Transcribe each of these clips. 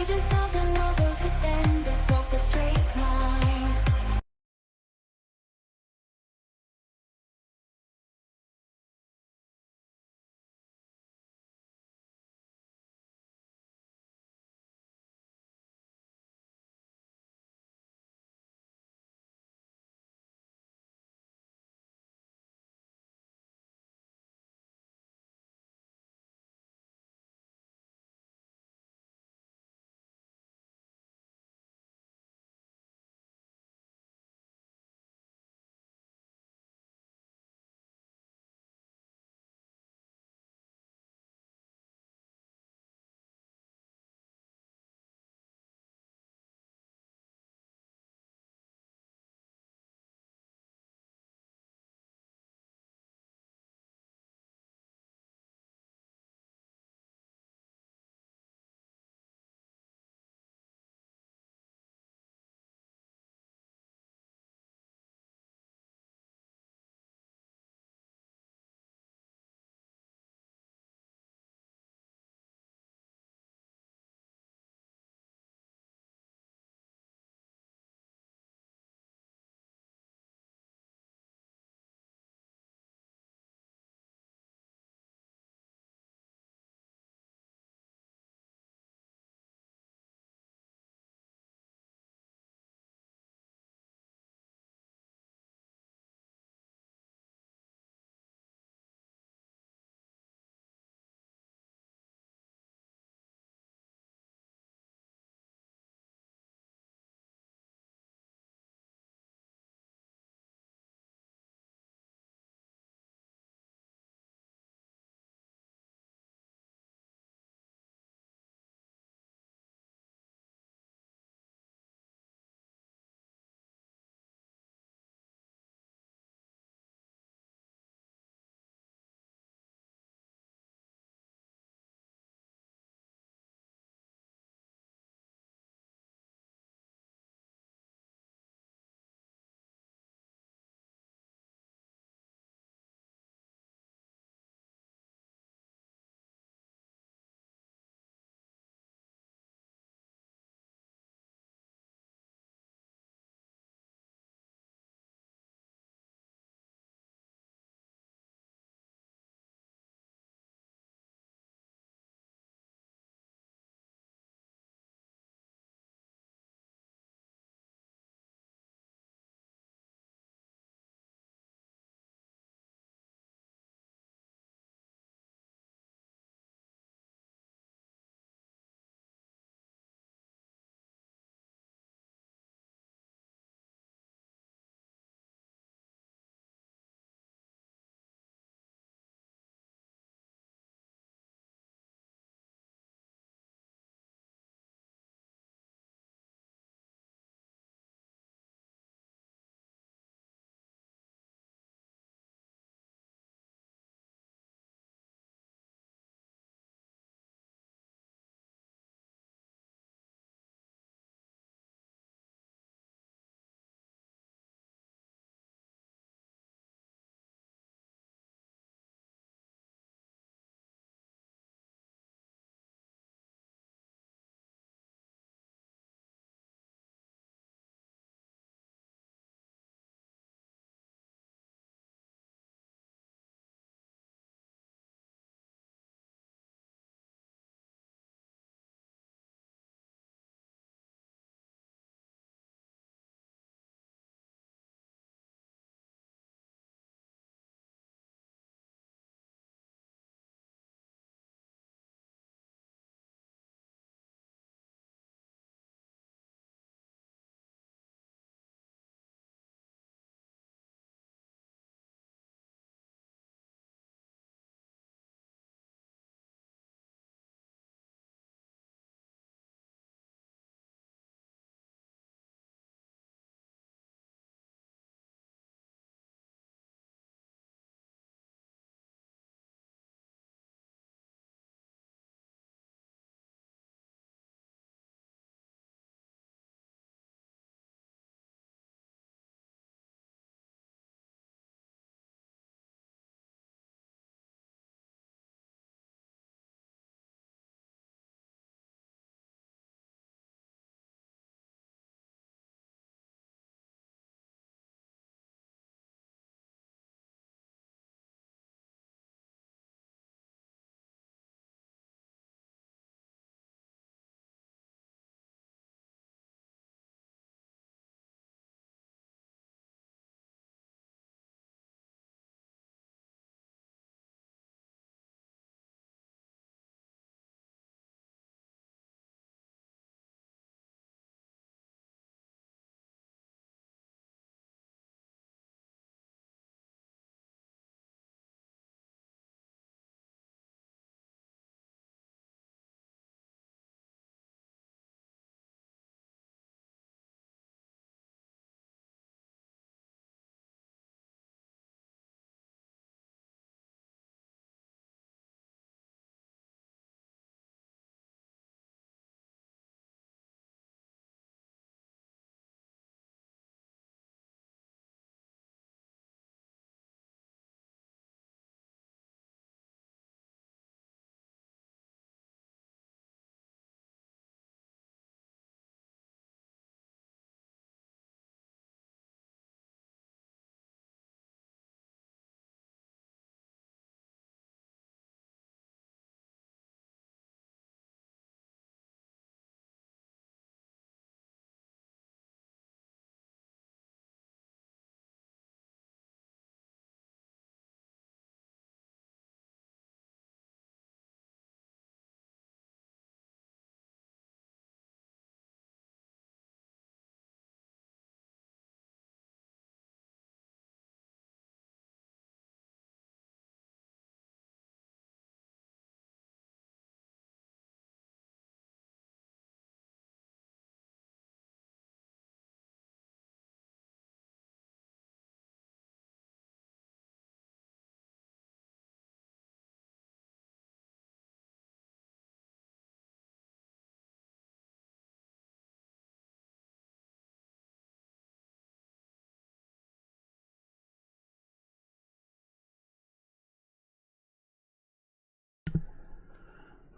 Agents of the logos defend us off the straight line.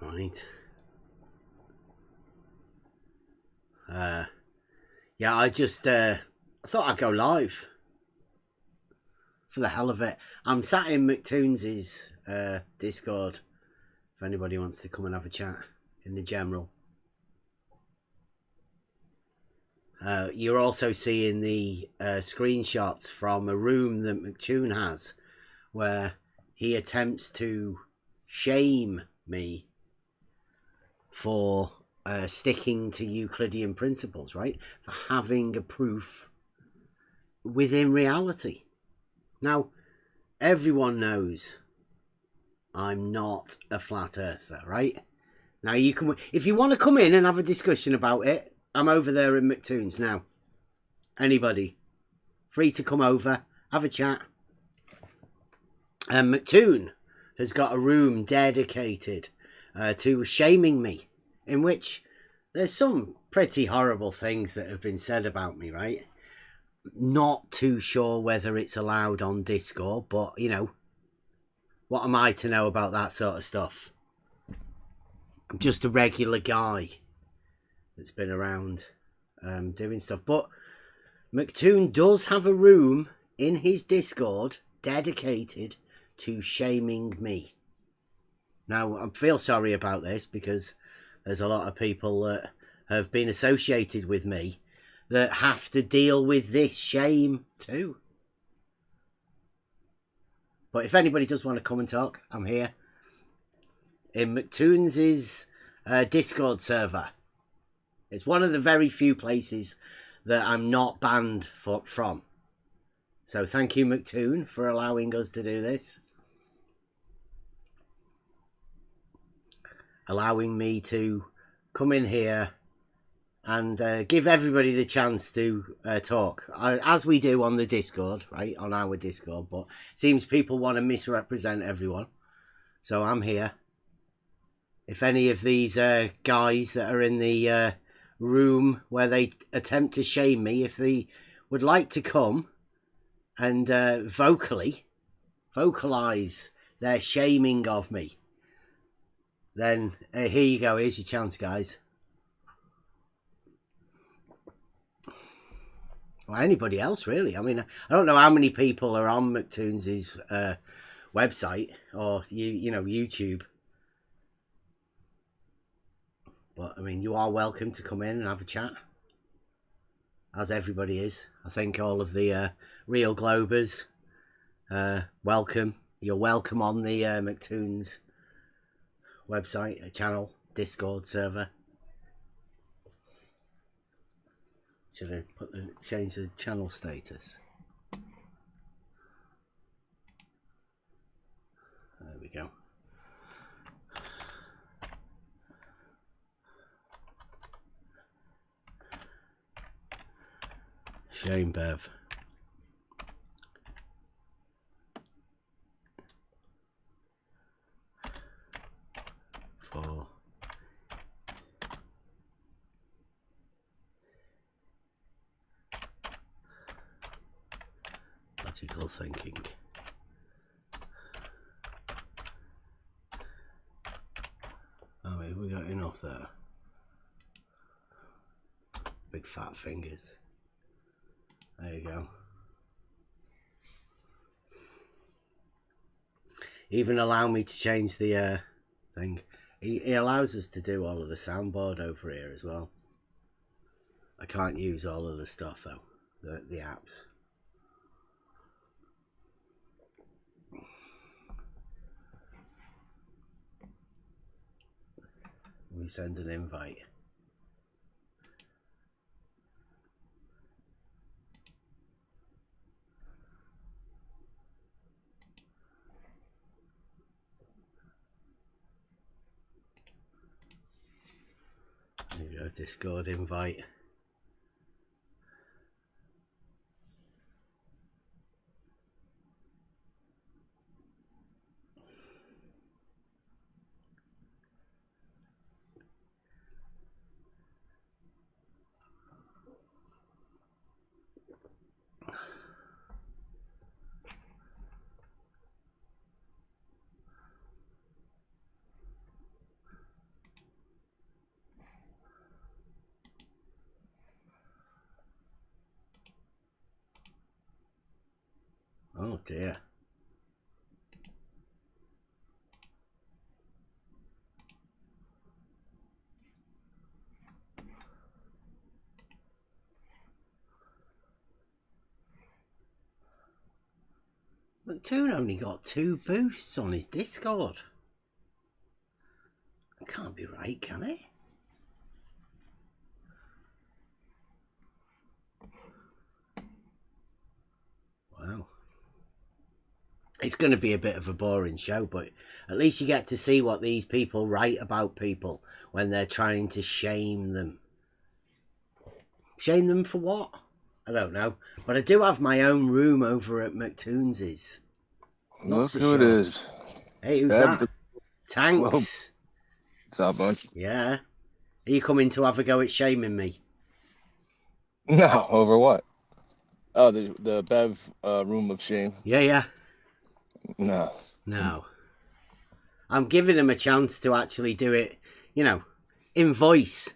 Right. Yeah, I just I thought I'd go live for the hell of it. I'm sat in McToons's Discord if anybody wants to come and have a chat in the general. You're also seeing the screenshots from a room that McToon has where he attempts to shame me for sticking to Euclidean principles, right? For having a proof within reality. Now, everyone knows I'm not a flat earther, right? Now, you can, if you want to come in and have a discussion about it, I'm over there in McToon's now. Anybody free to come over, have a chat. And McToon has got a room dedicated to shaming me, in which there's some pretty horrible things that have been said about me, right? Not too sure whether it's allowed on Discord, but, you know, what am I to know about that sort of stuff? I'm just a regular guy that's been around doing stuff. But McToon does have a room in his Discord dedicated to shaming me. Now, I feel sorry about this because there's a lot of people that have been associated with me that have to deal with this shame too. But if anybody does want to come and talk, I'm here. In McToon's Discord server. It's one of the very few places that I'm not banned from. So thank you, McToon, for allowing us to do this. Allowing me to come in here and give everybody the chance to talk. As we do on the Discord, right? On our Discord. But it seems people want to misrepresent everyone. So I'm here. If any of these guys that are in the room where they attempt to shame me, if they would like to come and vocalize their shaming of me, then here you go. Here's your chance, guys. Or anybody else, really. I mean, I don't know how many people are on McToon's website or you know, YouTube. But, I mean, you are welcome to come in and have a chat. As everybody is. I think all of the real Globers, welcome. You're welcome on the McToon's website, channel, Discord server. Should I change the channel status? There we go. Shame, Bev. For logical thinking. Oh, we got enough there. Big fat fingers. There you go. Even allow me to change the thing. He allows us to do all of the soundboard over here as well. I can't use all of the stuff though, the apps. We send an invite. There you go, Discord invite. dear. McToon only got 2 boosts on his Discord. It can't be right, can it? Wow. It's going to be a bit of a boring show, but at least you get to see what these people write about people when they're trying to shame them. Shame them for what? I don't know. But I do have my own room over at McToons's. Look who it is. Hey, who's Bev that? Tanks. What's up, bud? Yeah. Are you coming to have a go at shaming me? No, over what? Oh, the Bev room of shame. Yeah. No. No. I'm giving him a chance to actually do it, you know, in voice.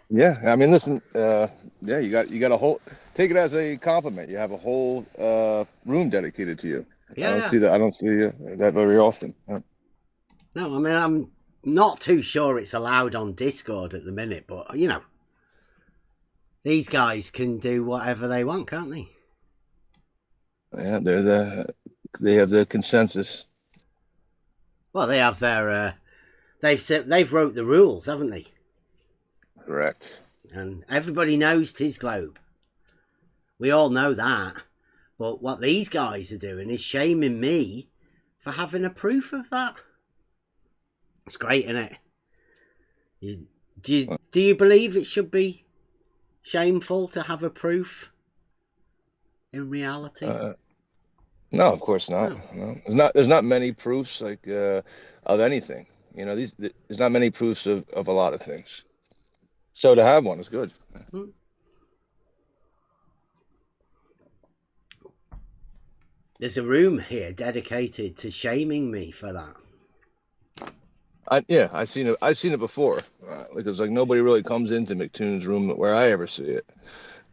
Yeah, I mean, listen. Yeah, you got a whole. Take it as a compliment. You have a whole room dedicated to you. Yeah. I don't see that very often. No, I mean, I'm not too sure it's allowed on Discord at the minute, but you know, these guys can do whatever they want, can't they? Yeah, they have the consensus. Well, they have their they've wrote the rules, haven't they? Correct. And everybody knows 'tis globe. We all know that. But what these guys are doing is shaming me for having a proof of that. It's great, isn't it? Do you believe it should be shameful to have a proof in reality? No, of course not. No. There's not many proofs like of anything. You know, there's not many proofs of a lot of things. So to have one is good. There's a room here dedicated to shaming me for that. I've seen it before. Because like nobody really comes into McToon's room where I ever see it.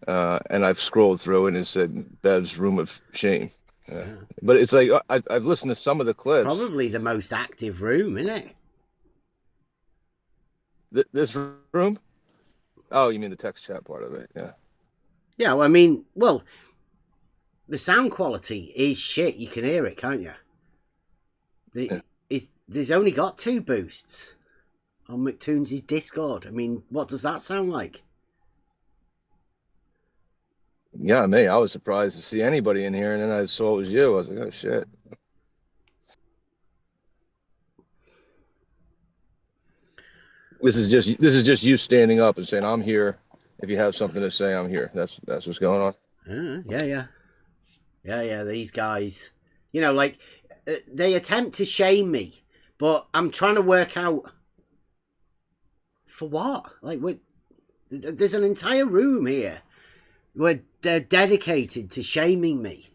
And I've scrolled through and it said Bev's room of shame. Yeah. But it's like I've listened to some of the clips. Probably the most active room, isn't it? This room? Oh, you mean the text chat part of it? Yeah. Yeah, well, I mean, the sound quality is shit. You can hear it, can't you? There's only got 2 boosts on McToon's Discord. I mean, what does that sound like? Yeah, me. I was surprised to see anybody in here, and then I saw it was you. I was like, oh shit. This is just you standing up and saying, I'm here. If you have something to say, I'm here. That's what's going on. Yeah. These guys, you know, like they attempt to shame me, but I'm trying to work out for what. Like, there's an entire room here where they're dedicated to shaming me,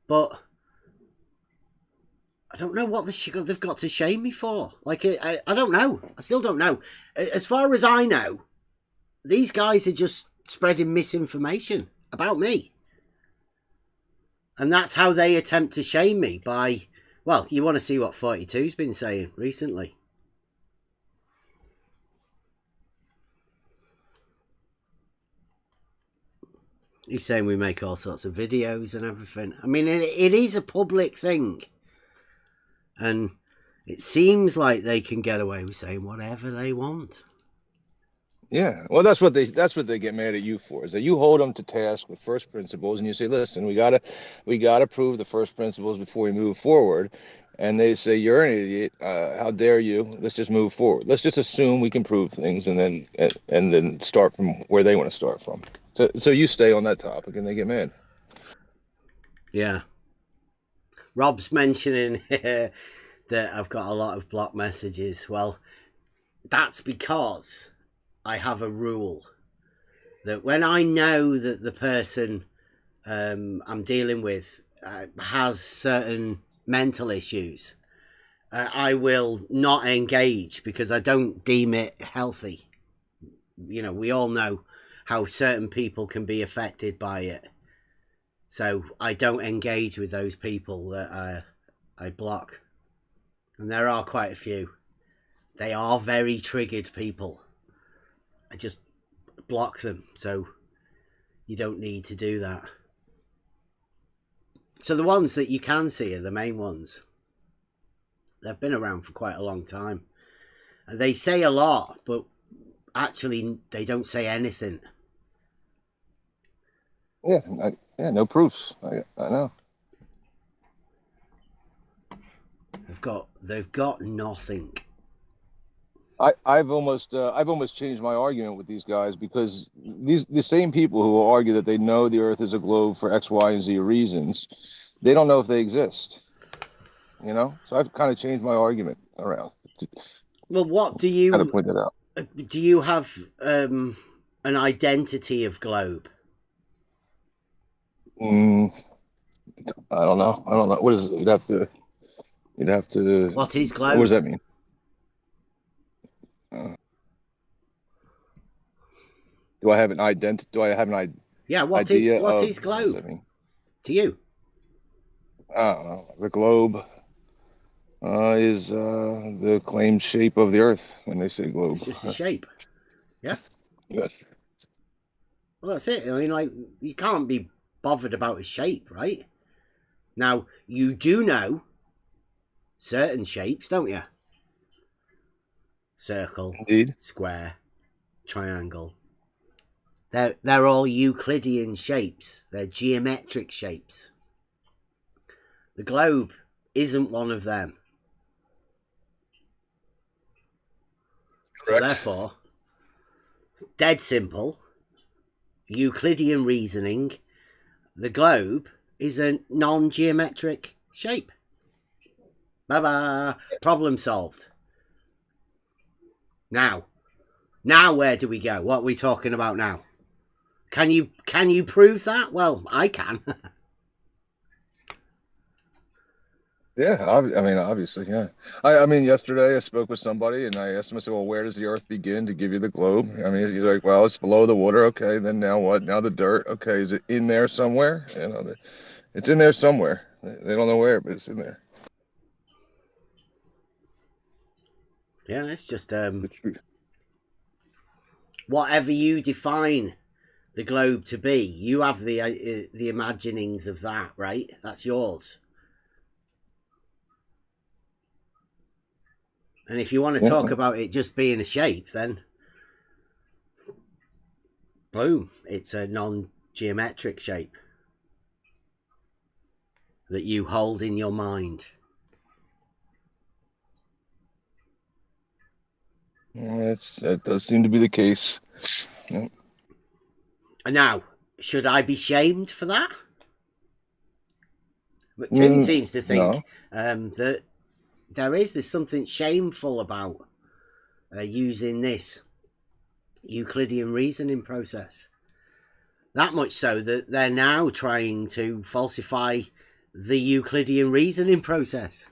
but I don't know what they've got to shame me for. Like, I don't know. I still don't know. As far as I know, these guys are just spreading misinformation about me. And that's how they attempt to shame me by, well, you want to see what 42's been saying recently. He's saying we make all sorts of videos and everything. I mean, it is a public thing. And it seems like they can get away with saying whatever they want. Yeah, well, that's what they get mad at you for, is that you hold them to task with first principles, and you say, listen, we gotta prove the first principles before we move forward. And they say, you're an idiot. How dare you? Let's just move forward. Let's just assume we can prove things, and then start from where they want to start from. So you stay on that topic, and they get mad. Yeah. Rob's mentioning that I've got a lot of block messages. Well, that's because I have a rule that when I know that the person I'm dealing with has certain mental issues, I will not engage because I don't deem it healthy. You know, we all know how certain people can be affected by it. So I don't engage with those people that I block. And there are quite a few. They are very triggered people. I just block them, so you don't need to do that. So the ones that you can see are the main ones. They've been around for quite a long time. And they say a lot, but actually they don't say anything. Yeah, no proofs. I know. They've got nothing. I've almost changed my argument with these guys, because the same people who will argue that they know the Earth is a globe for X, Y, and Z reasons, they don't know if they exist. You know, so I've kind of changed my argument around. Well, what do you Kind of point that out. do? You have an identity of globe? I don't know. What is it? You'd have to. What is globe? What does that mean? Do I have an ident? Do I have an idea? Yeah. What is What globe does that mean? to you? I don't know. The globe is the claimed shape of the Earth when they say globe. It's just a shape. Yeah. Yes. Well, that's it. I mean, like, you can't be bothered about its shape, right? Now, you do know certain shapes, don't you? Circle, Indeed. square, triangle. They're all Euclidean shapes. They're geometric shapes. The globe isn't one of them. Correct. So therefore, dead simple, Euclidean reasoning, the globe is a non-geometric shape. Bye-bye. Problem solved. Now where do we go? What are we talking about now? Can you prove that? Well, I can. Yeah, I mean, obviously, yeah. I mean, yesterday I spoke with somebody and I asked him, I said, well, where does the Earth begin to give you the globe? I mean, he's like, well, it's below the water. Okay, then now what? Now the dirt. Okay, is it in there somewhere? You know, it's in there somewhere. They don't know where, but it's in there. Yeah, it's just The truth. whatever you define the globe to be, you have the imaginings of that, right? That's yours. And if you want to talk about it just being a shape, then boom, it's a non-geometric shape that you hold in your mind. Well, that does seem to be the case. Yeah. And now, should I be shamed for that? But Tim seems to think that there's something shameful about using this Euclidean reasoning process. That much so that they're now trying to falsify the Euclidean reasoning process.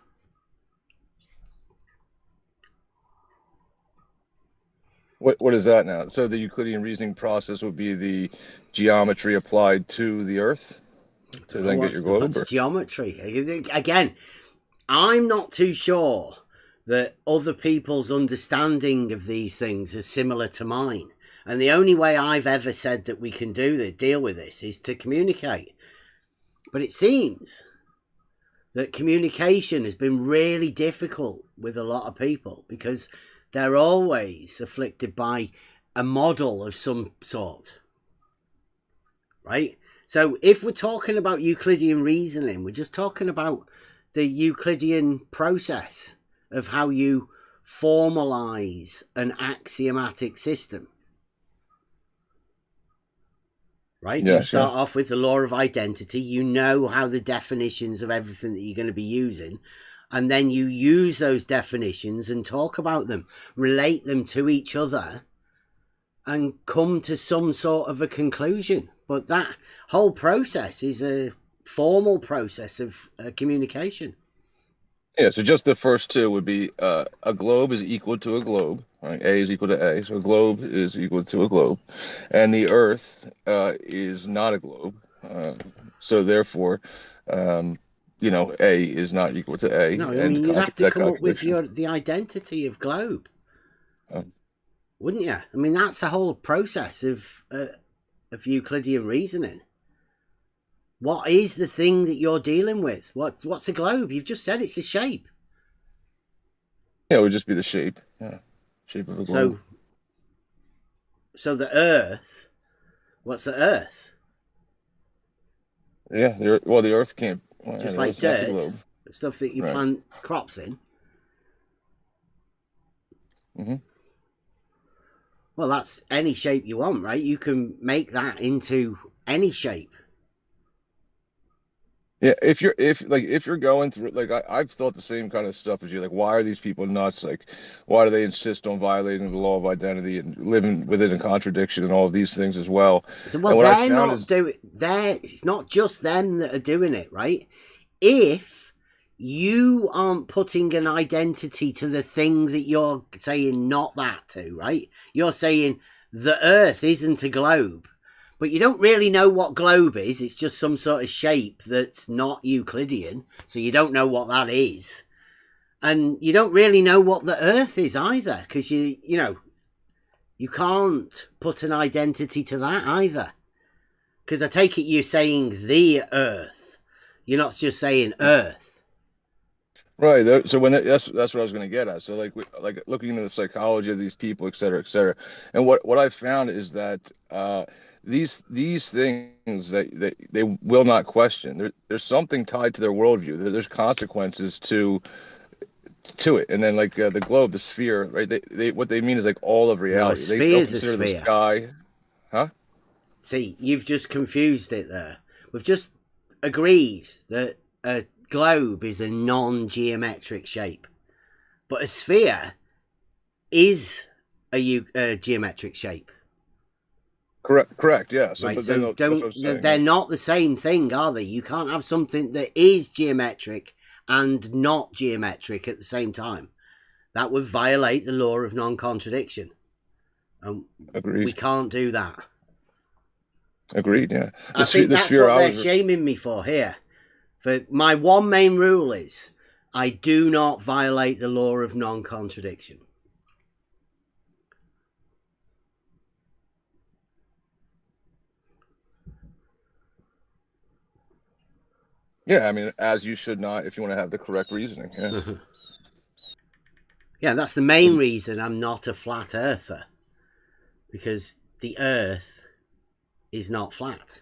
What is that now? So the Euclidean reasoning process would be the geometry applied to the Earth to then get your globe? What's geometry? Again, I'm not too sure that other people's understanding of these things is similar to mine. And the only way I've ever said that we can deal with this is to communicate. But it seems that communication has been really difficult with a lot of people because they're always afflicted by a model of some sort. Right? So if we're talking about Euclidean reasoning, we're just talking about the Euclidean process of how you formalize an axiomatic system. Right? Yeah, you start off with the law of identity. You know how the definitions of everything that you're going to be using. And then you use those definitions and talk about them, relate them to each other, and come to some sort of a conclusion. But that whole process is a formal process of communication. Yeah, so just the first two would be a globe is equal to a globe. Right? A is equal to A, so a globe is equal to a globe. And the Earth is not a globe. So therefore, um, A is not equal to A, No, I and mean you'd have to that come up with contradiction. the identity of globe, Um, wouldn't you? I mean that's the whole process of Euclidean reasoning. What is the thing that you're dealing with? What's a globe? You've just said it's a shape. yeah, it would just be the shape. Yeah, shape of a globe. So so the Earth. What's the Earth? Yeah, the Earth can't. Well, yeah, Just the like Earth's not the dirt, globe. stuff that you Right. plant crops in. Hmm. Well, that's any shape you want, right? You can make that into any shape. Yeah, if you're going through, like, I've thought the same kind of stuff as you. Like, why are these people nuts? Like, why do they insist on violating the law of identity and living within a contradiction and all of these things as well? Well, And what I they're found not is, doing. It's not just them that are doing it, right? If you aren't putting an identity to the thing that you're saying not that to, right? You're saying the Earth isn't a globe, but you don't really know what globe is. It's just some sort of shape that's not Euclidean, so you don't know what that is, and you don't really know what the Earth is either, because you can't put an identity to that either. Because I take it you're saying the Earth. You're not just saying Earth. right there. So that's what I was going to get at. So like looking into the psychology of these people, et cetera, et cetera. And what I found is that these things that they will not question. There's something tied to their worldview. There's consequences to it. And then like the globe, the sphere, right? They what they mean is like all of No, a reality. They'll sphere's a consider the sphere. sky, huh? See, you've just confused it there. We've just agreed that a globe is a non-geometric shape. But a sphere is a geometric shape. Correct. Yeah. So, Right, but then so that's what don't I'm saying. they're Right? not the same thing, are they? You can't have something that is geometric and not geometric at the same time. That would violate the law of non-contradiction, and we Agreed. can't do that. Agreed. Yeah. I think The that's sphere what I they're was. shaming me for here. For my one main rule is I do not violate the law of non-contradiction. Yeah. I mean, as you should not if you want to have the correct reasoning. Yeah. Yeah, that's the main reason I'm not a flat earther, because the Earth is not flat.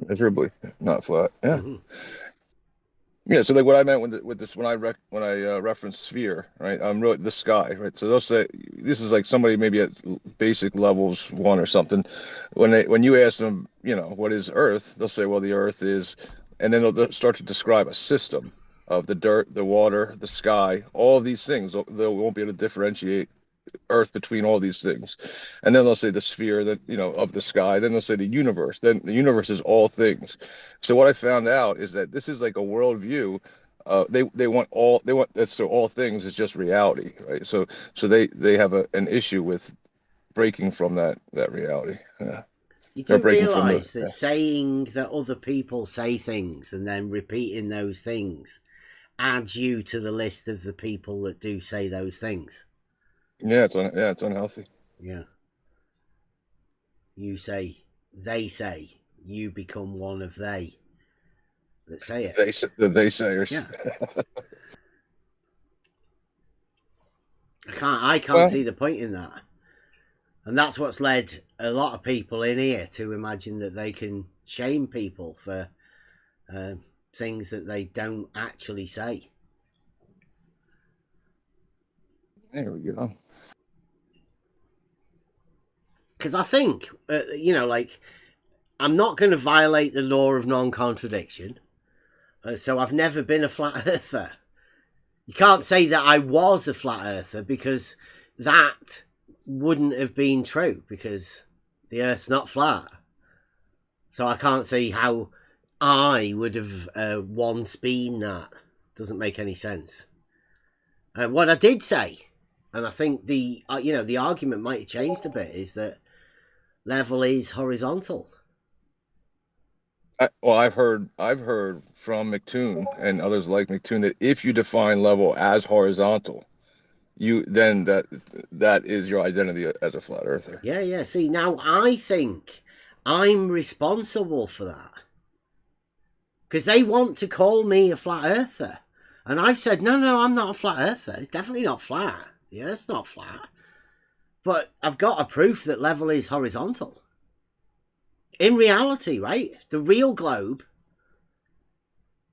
Miserably, not flat. Yeah. Mm-hmm. Yeah, so like what I meant with this when I reference sphere, right? I'm really the sky, right? So they'll say this is like somebody maybe at basic levels one or something. When you ask them, what is Earth? They'll say, well, the Earth is, and then they'll start to describe a system of the dirt, the water, the sky, all of these things. They won't be able to differentiate Earth between all these things. And then they'll say the sphere that, of the sky. Then they'll say the universe. Then the universe is all things. So what I found out is that this is like a worldview. They want that, so all things is just reality, right? So they have an issue with breaking from that reality. Yeah. You Or do breaking from the realise that saying that other people say things and then repeating those things adds you to the list of the people that do say those things. it's unhealthy. Yeah. You say, they say, you become one of they that say it. The they sayers. Yeah. I can't Well, see the point in that. And that's what's led a lot of people in here to imagine that they can shame people for things that they don't actually say. there we go. Because I think, like, I'm not going to violate the law of non-contradiction. So I've never been a flat earther. You can't say that I was a flat earther, because that wouldn't have been true, because the earth's not flat. So I can't see how I would have once been that. Doesn't make any sense. What I did say, and I think the argument might have changed a bit, is that level is horizontal. Well, I've heard from McToon and others like McToon that if you define level as horizontal, you then that is your identity as a flat earther. Yeah, yeah. See, now I think I'm responsible for that. Because they want to call me a flat earther. And I've said, no, I'm not a flat earther. It's definitely not flat. Yeah, it's not flat. But I've got a proof that level is horizontal. In reality, right? The real globe,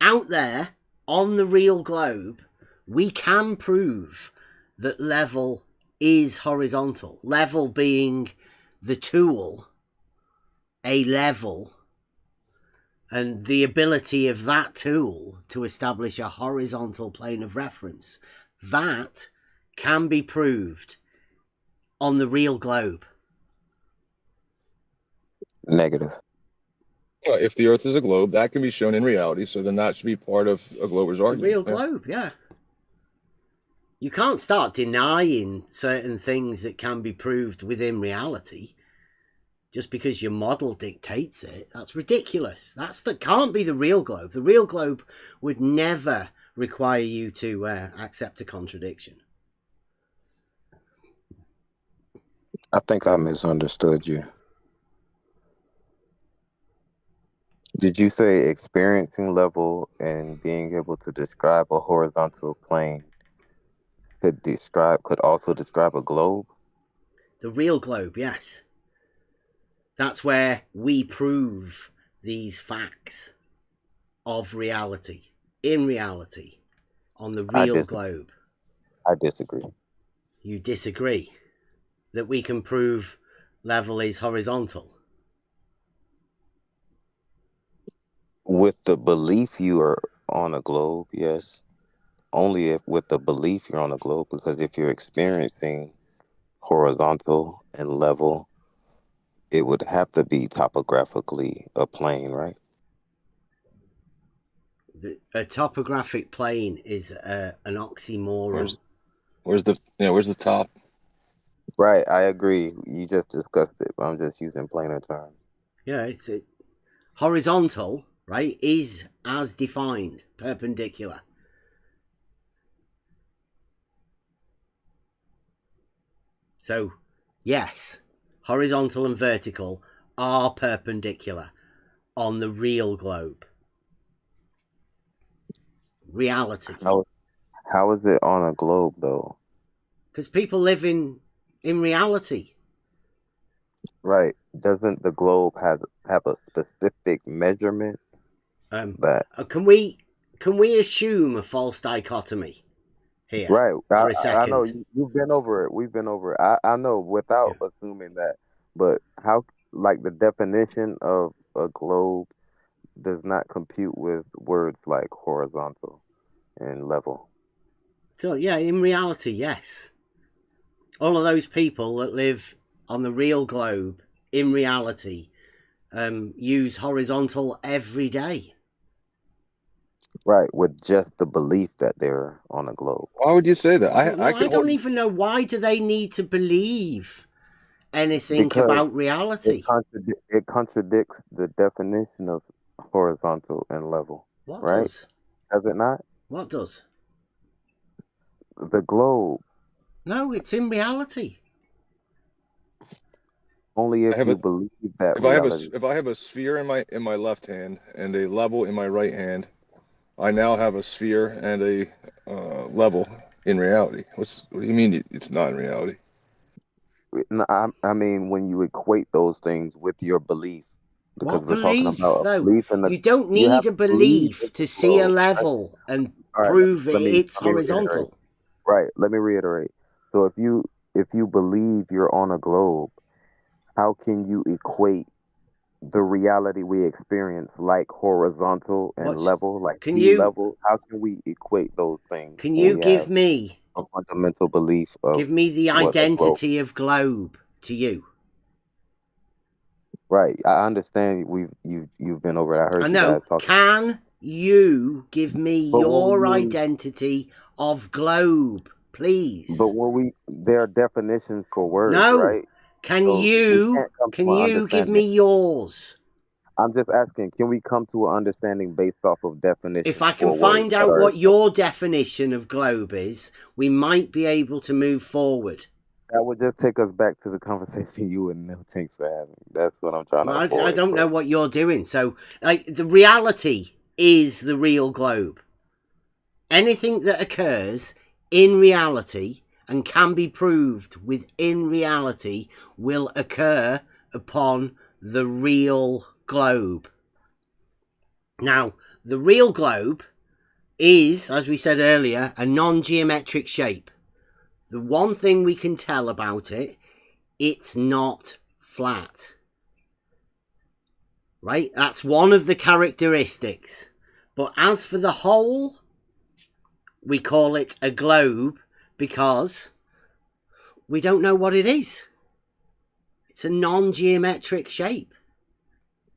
out there on the real globe, we can prove that level is horizontal. Level being the tool, a level, and the ability of that tool to establish a horizontal plane of reference. That can be proved on the real globe. Negative. If the Earth is a globe, that can be shown in reality. So then that should be part of a glober's The argument. real globe, yeah. You can't start denying certain things that can be proved within reality just because your model dictates it. That's ridiculous. That can't be the real globe. The real globe would never require you to accept a contradiction. I think I misunderstood you. Did you say experiencing level and being able to describe a horizontal plane could also describe a globe? The real globe, yes. That's where we prove these facts of reality, in reality, on the real globe. I disagree. You disagree that we can prove level is horizontal? With the belief you are on a globe, yes. Only if with the belief you're on a globe, because if you're experiencing horizontal and level, it would have to be topographically a plane, right? A topographic plane is an oxymoron. Where's the top? Right, I agree. You just discussed it, but I'm just using plainer terms. Yeah, it's horizontal, right, is as defined, perpendicular. So, yes, horizontal and vertical are perpendicular on the real globe. Reality. How is it on a globe, though? Because people live in reality. Right. Doesn't the globe have a specific measurement? Can we assume a false dichotomy here? Right. For a second. I know you've been over it. We've been over it. I know without assuming that, but how, like, the definition of a globe does not compute with words like horizontal and level. So yeah, in reality, yes. All of those people that live on the real globe in reality use horizontal every day. Right, with just the belief that they're on a globe. Why would you say that? I don't even know, why do they need to believe anything Because about reality? It contradicts the definition of horizontal and level. What right? does? Does it not? What does? The globe. No, it's in reality. Only if you believe that if I have a sphere in my left hand and a level in my right hand, I now have a sphere and a level in reality. What do you mean it's not in reality? No, I mean, when you equate those things with your belief, because What we're talking belief, about though? belief in You don't need a belief to see a level and prove it's horizontal. Right. Let me reiterate. So if you believe you're on a globe, how can you equate the reality we experience like horizontal and level, like sea level? How can we equate those things? Can you give me a fundamental belief of give me the identity of globe to you? Right. I understand you've been over it. I heard you guys talking. Can you give me your identity of globe, please? But there are definitions for words, right? Can you give me yours? I'm just asking, can we come to an understanding based off of If definitions I can for words find that out are what your definition of globe is, we might be able to move forward. that would just take us back to the conversation you and Neil Tinks were having. That's what I'm trying to Well, I avoid. don't know But what you're doing. So, like, the reality is the real globe. Anything that occurs in reality and can be proved within reality will occur upon the real globe. Now, the real globe is, as we said earlier, a non-geometric shape. The one thing we can tell about it, it's not flat. Right? That's one of the characteristics. But as for the whole, we call it a globe because we don't know what it is. It's a non-geometric shape.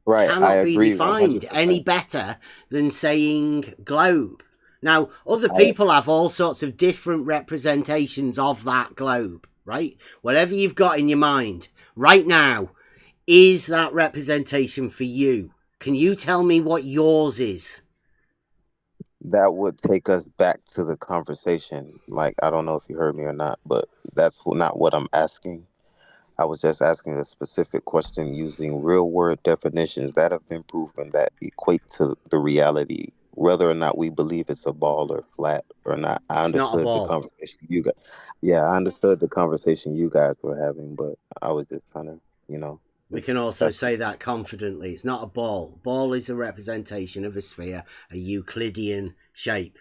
right, I Cannot be agree defined 100%. any better than saying globe. Now, other people have all sorts of different representations of that globe, right? Whatever you've got in your mind right now, is that representation for you? Can you tell me what yours is? That would take us back to the conversation. Like, I don't know if you heard me or not, but that's not what I'm asking. I was just asking a specific question using real word definitions that have been proven that equate to the reality, whether or not we believe it's a ball or flat or not. I It's not a understood the ball. conversation you guys. Yeah, I understood the conversation you guys were having, but I was just trying to, We can also say that confidently. It's not a ball. Ball is a representation of a sphere, a Euclidean shape.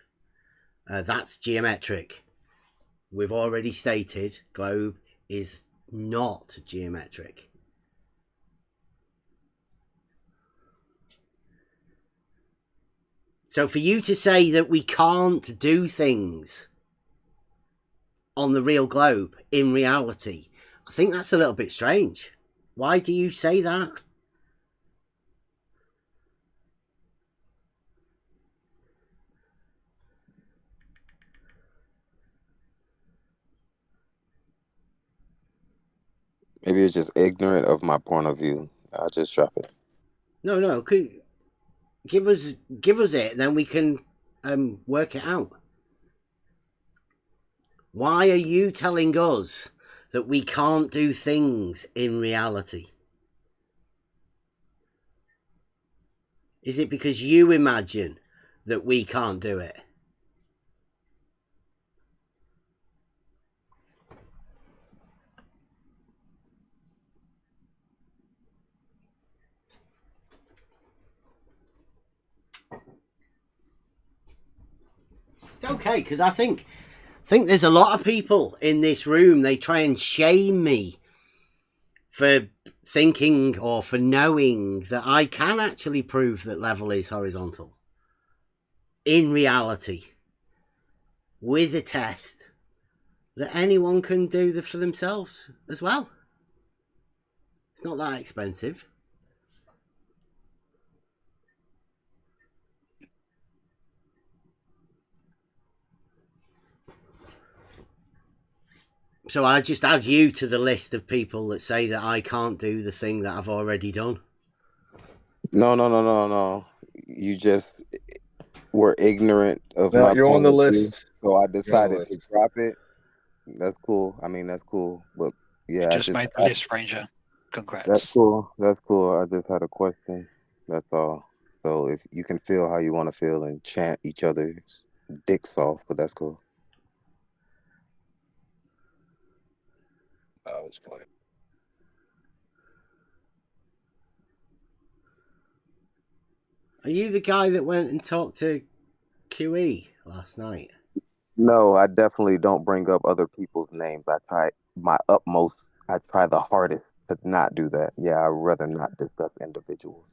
That's geometric. We've already stated globe is not geometric. So for you to say that we can't do things on the real globe in reality, I think that's a little bit strange. Why do you say that? maybe it's just ignorant of my point of view. I'll just drop it. No. Give us it, then we can work it out. Why are you telling us that we can't do things in reality? Is it because you imagine that we can't do it? It's okay, because I think there's a lot of people in this room, they try and shame me for thinking or for knowing that I can actually prove that level is horizontal in reality with a test that anyone can do for themselves as well. It's not that expensive. So I just add you to the list of people that say that I can't do the thing that I've already done. No. You just were ignorant of No, my you're on point the of view, list. so I You're on the decided to list. drop it. That's cool. I mean, that's cool. But You yeah, just made the list, Ranger. that's Congrats. cool. That's cool. I just had a question. That's all. So if you can feel how you want to feel and chant each other's dicks off, but that's cool. Oh, it's funny. Are you the guy that went and talked to QE last night? No, I definitely don't bring up other people's names. I try my utmost. I try the hardest to not do that. Yeah, I'd rather not discuss individuals.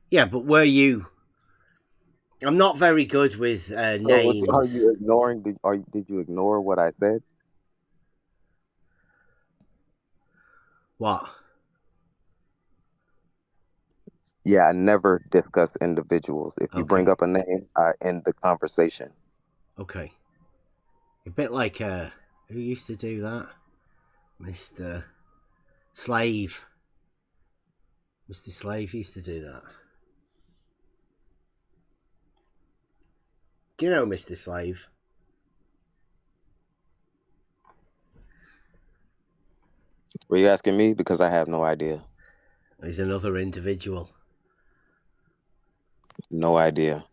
Yeah, but were you... I'm not very good with So are names. you ignoring? Did you ignore what I said? What? Yeah, I never discuss individuals. If you bring Okay. up a name, I end the conversation. Okay. A bit like who used to do that? Mr. Slave. Mr. Slave used to do that. Do you know Mr. Slave? Were you asking me? Because I have no idea. He's another individual. No idea.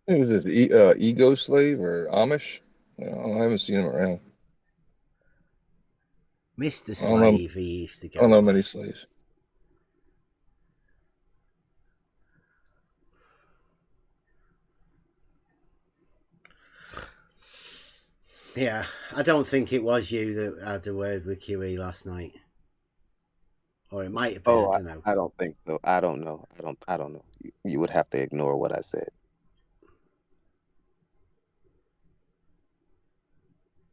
Who's this? Ego slave or Amish? I haven't seen him around. Mr. I don't know. Slave, he used to go. I don't know many slaves. Yeah, I don't think it was you that had a word with QE last night. Or it might have been, I don't know. I don't think so. I don't know. I don't know. You would have to ignore what I said.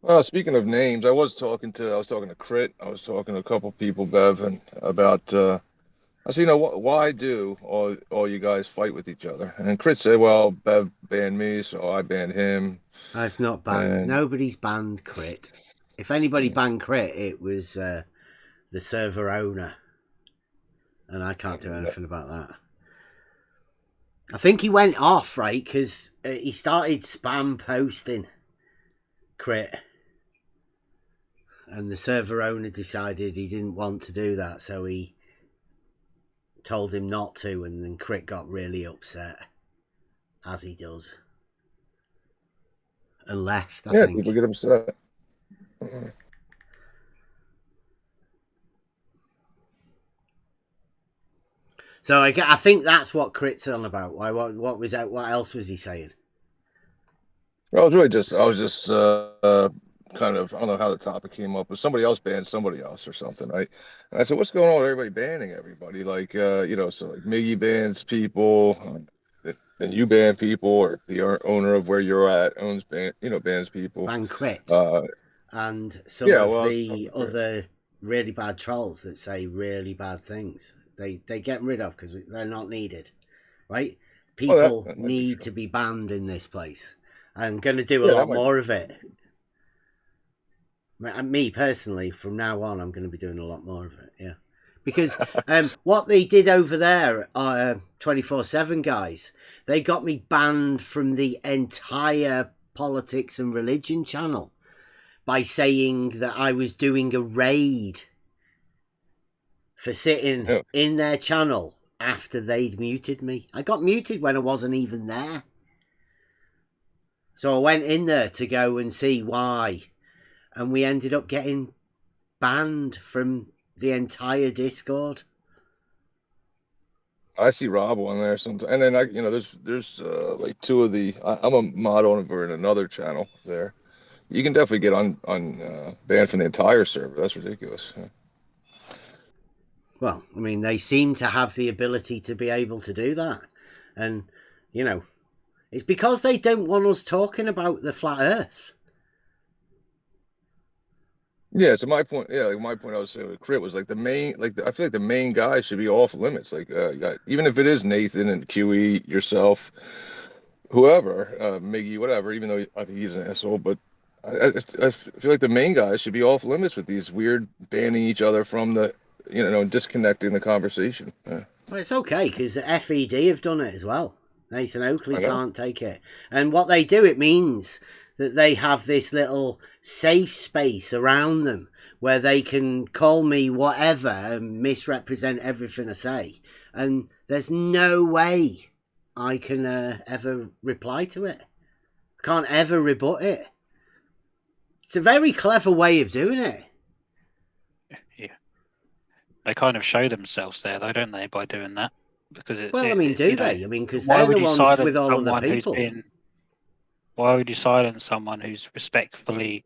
Well, speaking of names, I was talking to Crit. I was talking to a couple people, Bev, and about I said, why do all you guys fight with each other? And Crit said, well, Bev banned me, so I banned him. I've not banned. And Nobody's banned Crit. If anybody banned Crit, it was the server owner. And I can't do anything about that. I think he went off, right? Because he started spam posting Crit. And the server owner decided he didn't want to do that, so he told him not to, and then Crit got really upset, as he does, and left, I think. People get upset. So I think that's what Crit's on about. Why? What was that? What else was he saying? Well, I was just kind of, I don't know how the topic came up, but somebody else banned somebody else or something, right? And I said, what's going on with everybody banning everybody? Like, so like Miggy bans people, then you ban people, or the owner of where you're at bans people. Ban Crit. And some the other really bad trolls that say really bad things. They get rid of because they're not needed, right? People need to be banned in this place. I'm going to do a lot more of it. Me personally, from now on, I'm going to be doing a lot more of it. Yeah, because what they did over there, 24/7 guys, they got me banned from the entire politics and religion channel by saying that I was doing a raid for sitting in their channel after they'd muted me. I got muted when I wasn't even there. So I went in there to go and see why. And we ended up getting banned from the entire Discord. I see Rob on there sometimes. And then, there's like two of I'm a mod owner in another channel there. You can definitely get on banned from the entire server. That's ridiculous. Well, I mean, they seem to have the ability to be able to do that. And, it's because they don't want us talking about the flat earth. Yeah, so my point, my point I was saying with Crit was like I feel like the main guy should be off limits. Like, even if it is Nathan and QE, yourself, whoever, Miggy, whatever, even though I think he's an asshole, but I feel like the main guys should be off limits with these weird banning each other from the, disconnecting the conversation. Well, it's okay, because FED have done it as well. Nathan Oakley can't take it. And what they do, it means that they have this little safe space around them where they can call me whatever and misrepresent everything I say. And there's no way I can ever reply to it. I can't ever rebut it. It's a very clever way of doing it. Yeah. They kind of show themselves there, though, don't they, by doing that? Because do they? I mean, because they're the ones with all of the people. Why would you silence someone who's respectfully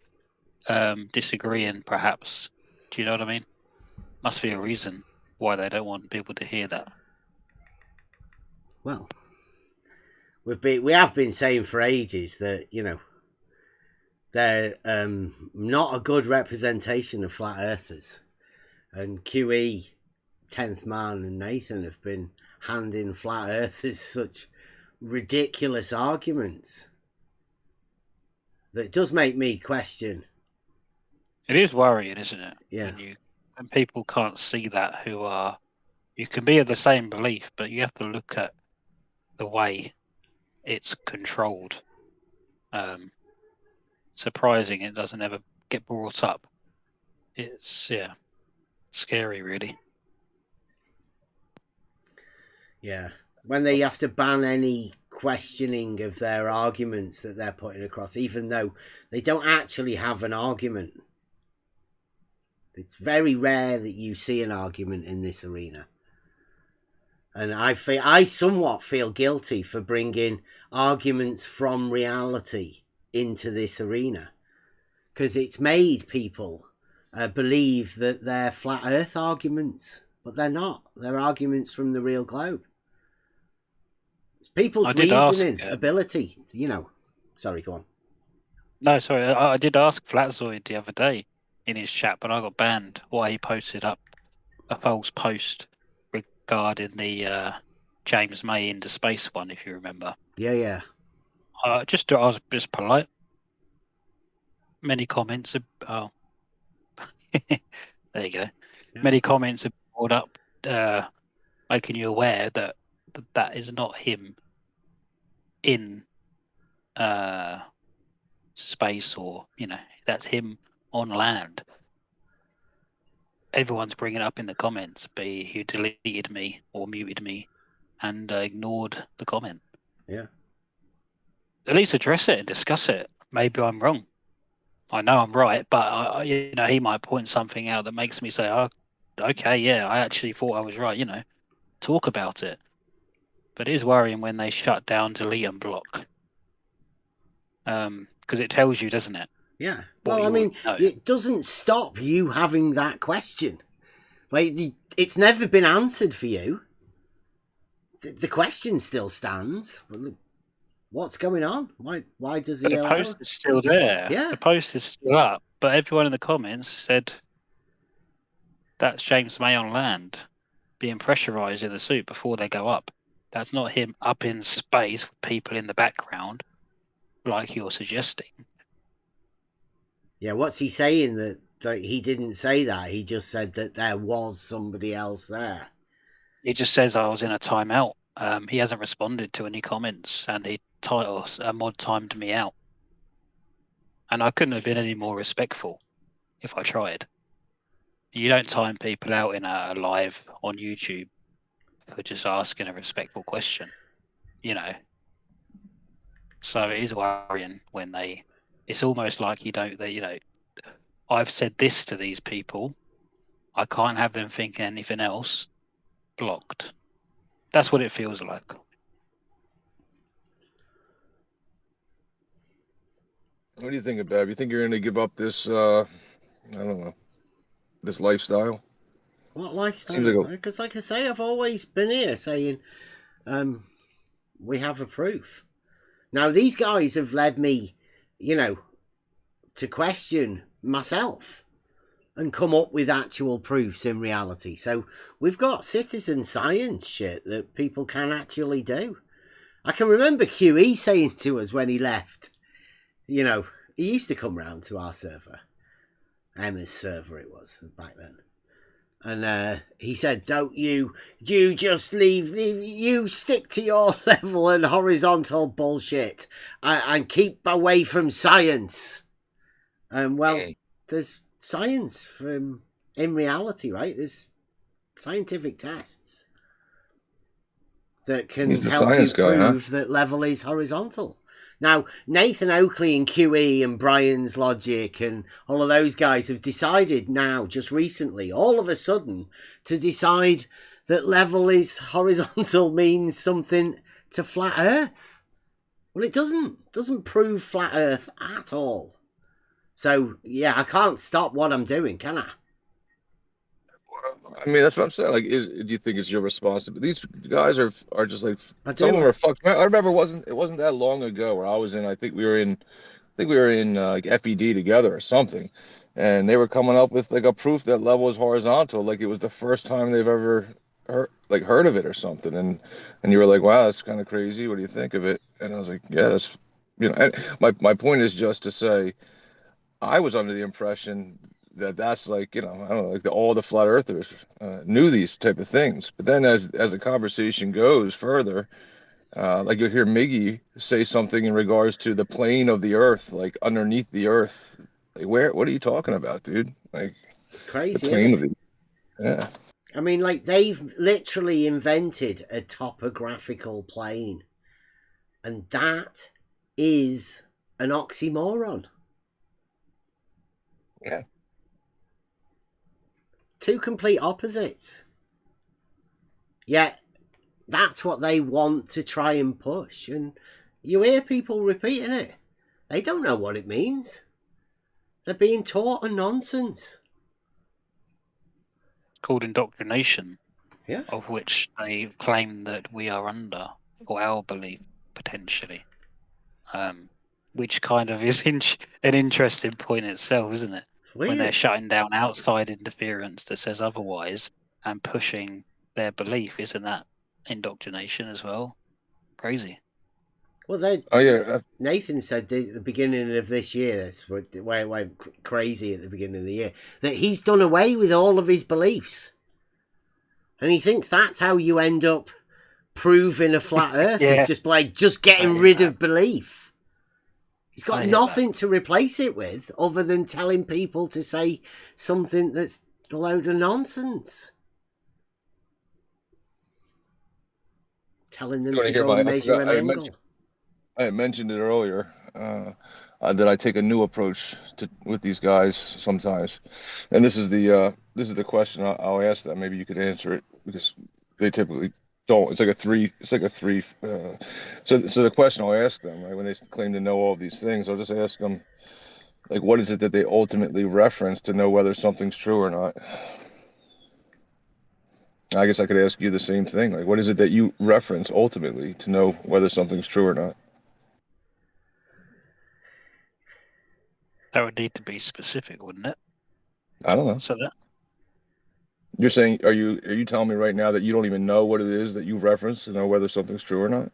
disagreeing, perhaps? Do you know what I mean? Must be a reason why they don't want people to hear that. Well, we have been saying for ages that, they're not a good representation of flat earthers. And QE, 10th Man, and Nathan have been handing flat earthers such ridiculous arguments that it does make me question. It is worrying, isn't it? Yeah. When you And people can't see that who are. You can be of the same belief, but you have to look at the way it's controlled. Surprising it doesn't ever get brought up. It's scary, really. Yeah. When they have to ban any questioning of their arguments that they're putting across, even though they don't actually have an argument. It's very rare that you see an argument in this arena. And I somewhat feel guilty for bringing arguments from reality into this arena, because it's made people believe that they're flat earth arguments, but they're not. They're arguments from the real globe. It's people's reasoning ability, Sorry, go on. No, sorry, I did ask Flatzoid the other day in his chat, but I got banned. Why he posted up a false post regarding the James May into space one, if you remember. Yeah. I was just polite. Many comments. Oh, there you go. Yeah. Many comments have brought up, making you aware that that is not him in space, or that's him on land. Everyone's bringing it up in the comments, but he deleted me or muted me and ignored the comment. Yeah. At least address it and discuss it. Maybe I'm wrong. I know I'm right, but he might point something out that makes me say, "Oh, okay, yeah, I actually thought I was right." Talk about it. But it is worrying when they shut down, delete, and block. Because it tells you, doesn't it? Yeah. Well, I mean, it doesn't stop you having that question. Like, it's never been answered for you. The question still stands. What's going on? Why does he allow? The post is still there. Yeah. The post is still up, but everyone in the comments said that's James May on land being pressurized in the suit before they go up. That's not him up in space with people in the background, like you're suggesting. Yeah, what's he saying? That he didn't say that. He just said that there was somebody else there. He just says I was in a timeout. He hasn't responded to any comments, and he mod timed me out. And I couldn't have been any more respectful if I tried. You don't time people out in a live on YouTube for just asking a respectful question, So it is worrying when it's almost like I've said this to these people. I can't have them thinking anything else. Blocked. That's what it feels like. What do you think about it? You think you're going to give up this, I don't know, this lifestyle? What lifestyle? Because like I say, I've always been here saying, we have a proof. Now, these guys have led me, to question myself and come up with actual proofs in reality. So we've got citizen science shit that people can actually do. I can remember QE saying to us when he left, he used to come round to our server. Emma's server it was back then. And he said, don't you just leave, you stick to your level and horizontal bullshit and keep away from science. There's science in reality, right? There's scientific tests that can help you prove that level is horizontal. Now, Nathan Oakley and QE and Brian's Logic and all of those guys have decided now, just recently, all of a sudden, to decide that level is horizontal means something to flat Earth. Well, it doesn't prove flat Earth at all. So, yeah, I can't stop what I'm doing, can I? I mean, that's what I'm saying. Like, do you think it's your responsibility? These guys are just like, some of them are fucked. I remember it wasn't that long ago where I was in. I think we were in like FED together or something, and they were coming up with like a proof that level is horizontal. Like it was the first time they've ever heard of it or something. And you were like, wow, that's kind of crazy. What do you think of it? And I was like, yeah, that's And my point is just to say, I was under the impression that's like, I don't know, like all the flat earthers knew these type of things. But then as the conversation goes further, like you'll hear Miggy say something in regards to the plane of the earth, like underneath the earth. Like, what are you talking about, dude? Like It's the crazy, isn't plane it? of the, yeah. I mean, like, they've literally invented a topographical plane, and that is an oxymoron. Yeah. Two complete opposites. Yet that's what they want to try and push, and you hear people repeating it. They don't know what it means. They're being taught a nonsense. Called indoctrination, Yeah. of which they claim that we are under, or our belief potentially, which kind of is an interesting point itself, isn't it? It's When they're weird. shutting down outside interference that says otherwise and pushing their belief, isn't that indoctrination as well? Crazy. Well, they Oh yeah. Nathan said at the beginning of this year, that's where it went crazy at the beginning of the year, that he's done away with all of his beliefs. And he thinks that's how you end up proving a flat earth. Yeah. It's just getting rid of belief. He's I got hear nothing to replace it with other than telling people to say something that's a load of nonsense. Telling them You want to to hear go and I measure forgot, an angle. I had mentioned it earlier, that I take a new approach with these guys sometimes, and this is the question I'll ask them. Maybe you could answer it because they typically don't. It's like a three. It's like a three. So the question I'll ask them, right, when they claim to know all of these things, I'll just ask them, like, what is it that they ultimately reference to know whether something's true or not? I guess I could ask you the same thing. Like, what is it that you reference ultimately to know whether something's true or not? That would need to be specific, wouldn't it? I don't To know. answer that. You're saying, are you telling me right now that you don't even know what it is that you reference to know whether something's true or not?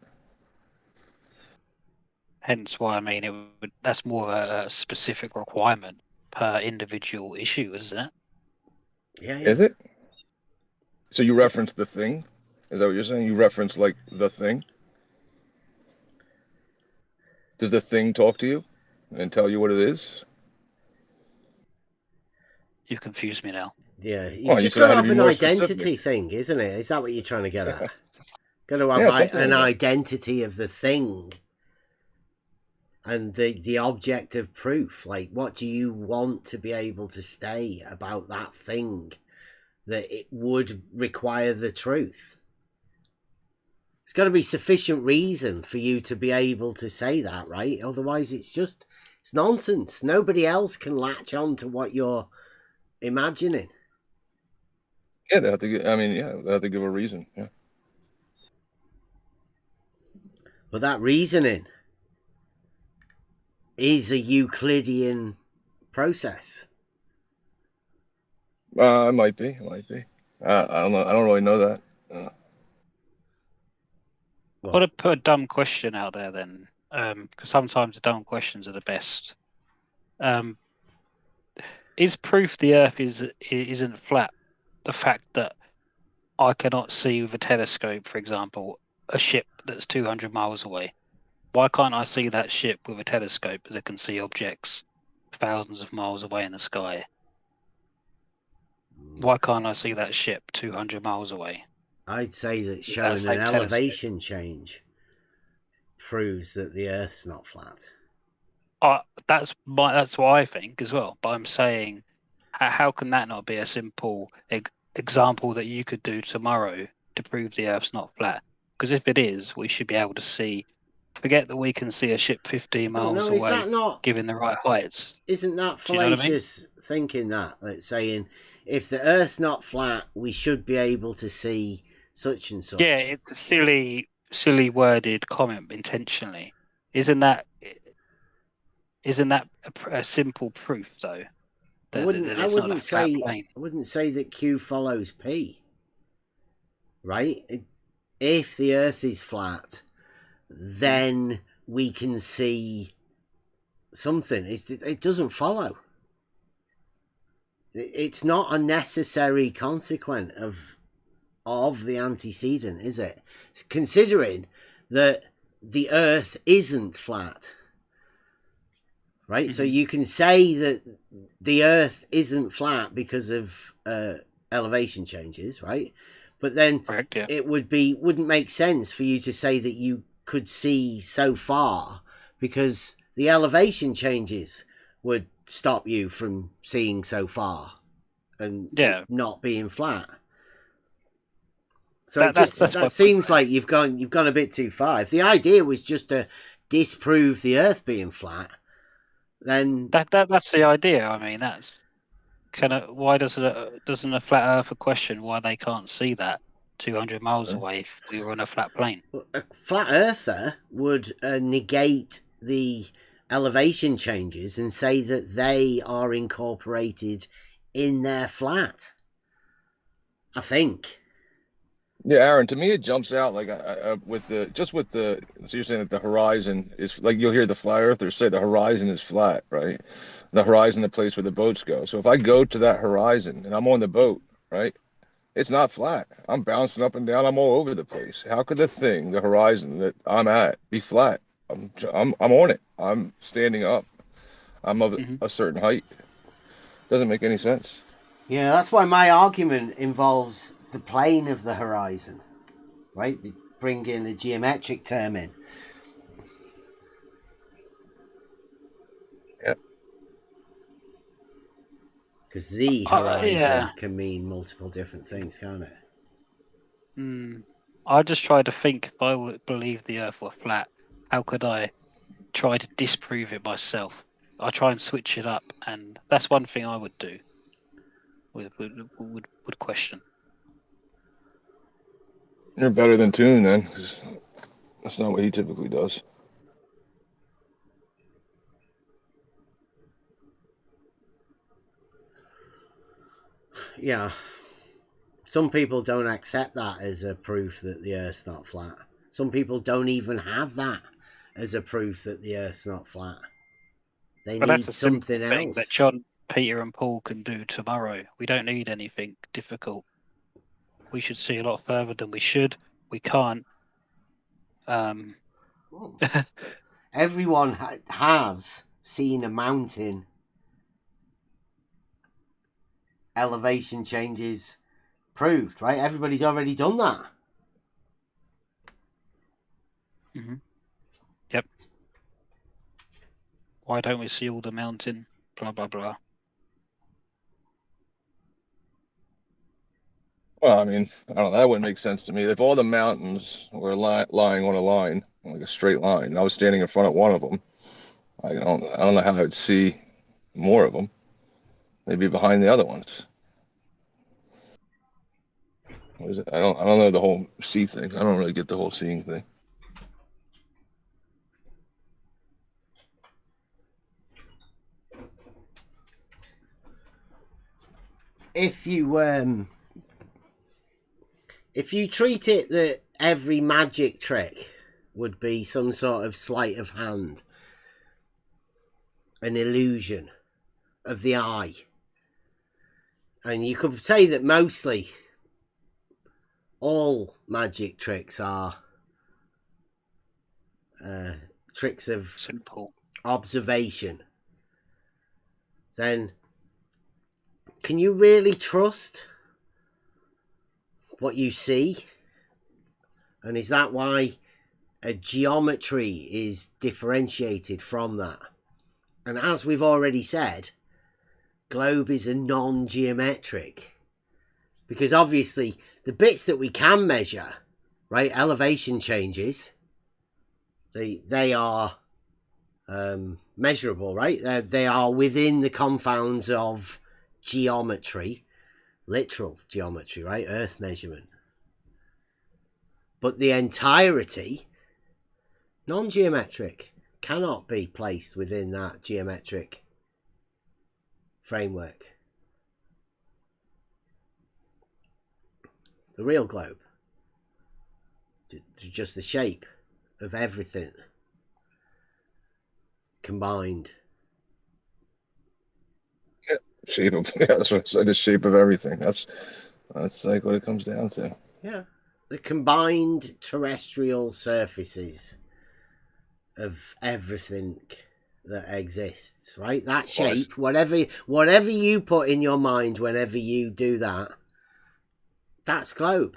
Hence why I mean that's more a specific requirement per individual issue, isn't it? Yeah. Is it? So you reference the thing? Is that what you're saying? You reference like the thing? Does the thing talk to you and tell you what it is? You've confused me now. Yeah, you've Well, you just said got I to had to have be an more specific. identity thing, isn't it? Is that what you're trying to get at? Got to have Yeah, something an like that. identity of the thing and the object of proof. Like, what do you want to be able to say about that thing that it would require the truth? It's got to be sufficient reason for you to be able to say that, right? Otherwise, it's nonsense. Nobody else can latch on to what you're imagining. Yeah, they have to give, I mean, yeah, they have to give a reason. Yeah. But that reasoning is a Euclidean process. It might be. It might be. I don't know. I don't really know that. What? I'd put a dumb question out there then, because sometimes the dumb questions are the best. Is proof the Earth isn't flat the fact that I cannot see with a telescope, for example, a ship that's 200 miles away? Why can't I see that ship with a telescope that can see objects thousands of miles away in the sky? Why can't I see that ship 200 miles away? I'd say that With that showing an same telescope? elevation change proves that the Earth's not flat. That's what I think as well. But I'm saying, how can that not be a simple example that you could do tomorrow to prove the Earth's not flat? Because if it is, we should be able to see. Forget that we can see a ship 15 I don't miles know. Is away, that not? given the right heights. Isn't that Do you know what I mean? fallacious thinking that? Like saying, if the Earth's not flat, we should be able to see such and such. Yeah, it's a silly worded comment intentionally. Isn't that a simple proof though that it's not a flat plane? I wouldn't say that Q follows P. Right? If the Earth is flat, then we can see something. It doesn't follow. It's not a necessary consequent of the antecedent, is it? Considering that the Earth isn't flat, right? So you can say that the Earth isn't flat because of elevation changes, right? But then Correct, yeah. it wouldn't make sense for you to say that you could see so far, because the elevation changes would stop you from seeing so far and Yeah. it not being flat. So That's my that seems like you've gone a bit too far. If the idea was just to disprove the Earth being flat, then that's the idea. I mean, that's why doesn't a flat earther question why they can't see that 200 miles away if we were on a flat plane? a flat earther would negate the elevation changes and say that they are incorporated in their flat. I think. Yeah, Aaron. To me, it jumps out like with the. So you're saying that the horizon is like, you'll hear the flat earthers say the horizon is flat, right? The horizon, the place where the boats go. So if I go to that horizon and I'm on the boat, right? It's not flat. I'm bouncing up and down. I'm all over the place. How could the horizon that I'm at, be flat? I'm on it. I'm standing up. I'm of a certain height. Doesn't make any sense. Yeah, that's why my argument involves the plane of the horizon, right? They bring in a geometric term in. Yeah. Because the horizon Yeah. can mean multiple different things, can't it? I just try to think, if I would believe the Earth were flat, how could I try to disprove it myself? I try and switch it up, and that's one thing I would do. Would question. You're better than Toon then, because that's not what he typically does. Yeah. Some people don't accept that as a proof that the Earth's not flat. Some people don't even have that as a proof that the Earth's not flat. They But need that's a simple something thing else. that John, Peter, and Paul can do tomorrow. We don't need anything difficult. We should see a lot further than we should. We can't. Everyone has seen a mountain elevation changes proved, right? Everybody's already done that. Yep. Why don't we see all the mountain? Blah blah blah. Well, I mean, I don't know. That wouldn't make sense to me. If all the mountains were lying on a line, like a straight line, and I was standing in front of one of them, I don't know how I would see more of them. They'd be behind the other ones. What is it? I don't know the whole see thing. I don't really get the whole seeing thing. If you treat it that every magic trick would be some sort of sleight of hand, an illusion of the eye, and you could say that mostly all magic tricks are tricks of Simple observation, then can you really trust what you see? And is that why a geometry is differentiated from that? And as we've already said, globe is a non-geometric, because obviously the bits that we can measure, right, elevation changes, they are measurable, right? They are within the confounds of geometry, literal geometry, right? Earth measurement. But the entirety, non-geometric, cannot be placed within that geometric framework. The real globe, just the shape of everything combined. shape of yeah, that's what I said, the shape of everything. That's like what it comes down to. Yeah. The combined terrestrial surfaces of everything that exists, right? That shape, whatever you put in your mind whenever you do that, that's globe.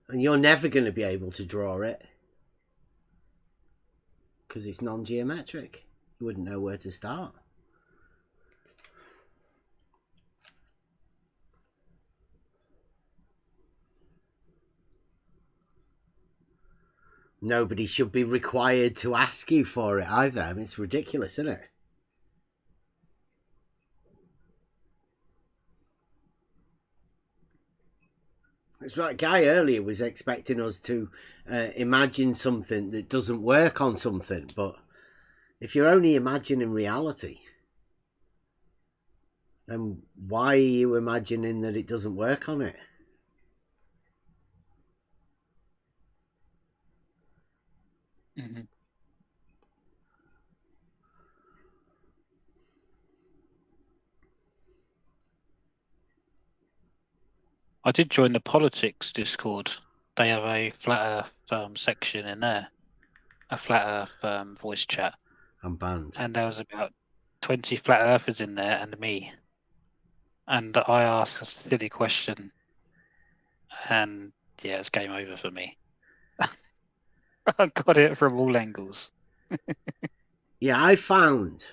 And you're never going to be able to draw it because it's non-geometric. You wouldn't know where to start. Nobody should be required to ask you for it either. I mean, it's ridiculous, isn't it? It's like Guy earlier was expecting us to imagine something that doesn't work on something, but if you're only imagining reality, then why are you imagining that it doesn't work on it? Mm-hmm. I did join the politics Discord. They have a flat Earth section in there, a flat Earth voice chat, I'm banned. and there was about 20 flat Earthers in there and me. And I asked a silly question, and yeah, it's game over for me. I got it from all angles. Yeah, I found.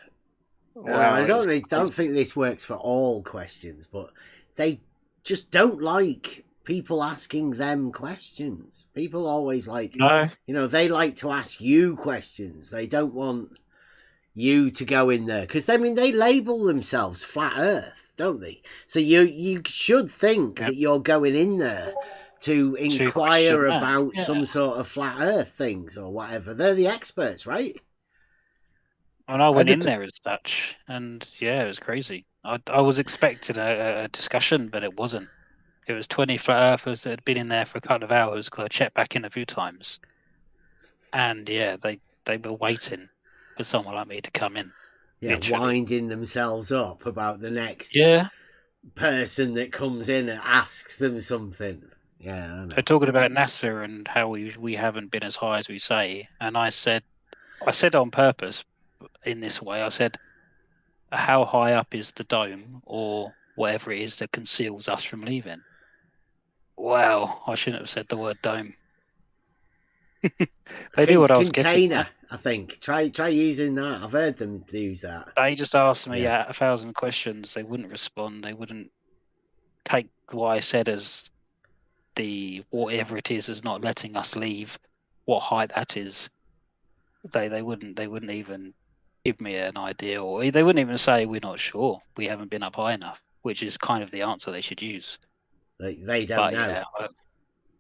Wow, I it was don't think this works for all questions, but they just don't like people asking them questions. People always like, no. They like to ask you questions. They don't want you to go in there because I mean they label themselves flat Earth, don't they? So you should think Yep. that you're going in there to inquire question that, about yeah. some sort of flat Earth things or whatever. They're the experts, right? And I went did in there as such, and yeah, it was crazy. I was expecting a discussion, but it wasn't. It was 20 flat earthers that had been in there for a couple of hours because I checked back in a few times. And yeah, they were waiting for someone like me to come in. Yeah, Literally. winding themselves up about the next Yeah. person that comes in and asks them something. Yeah, I know. So talking about NASA and how we haven't been as high as we say, and I said on purpose in this way, I said, how high up is the dome or whatever it is that conceals us from leaving? Wow, I shouldn't have said the word dome. They knew what I was getting Container, at. I think. Try using that. I've heard them use that. They just asked me Yeah. 1,000 questions. They wouldn't respond. They wouldn't take what I said as the whatever it is not letting us leave, what height that is. They wouldn't even give me an idea, or they wouldn't even say we're not sure. We haven't been up high enough, which is kind of the answer they should use. They don't But know. yeah,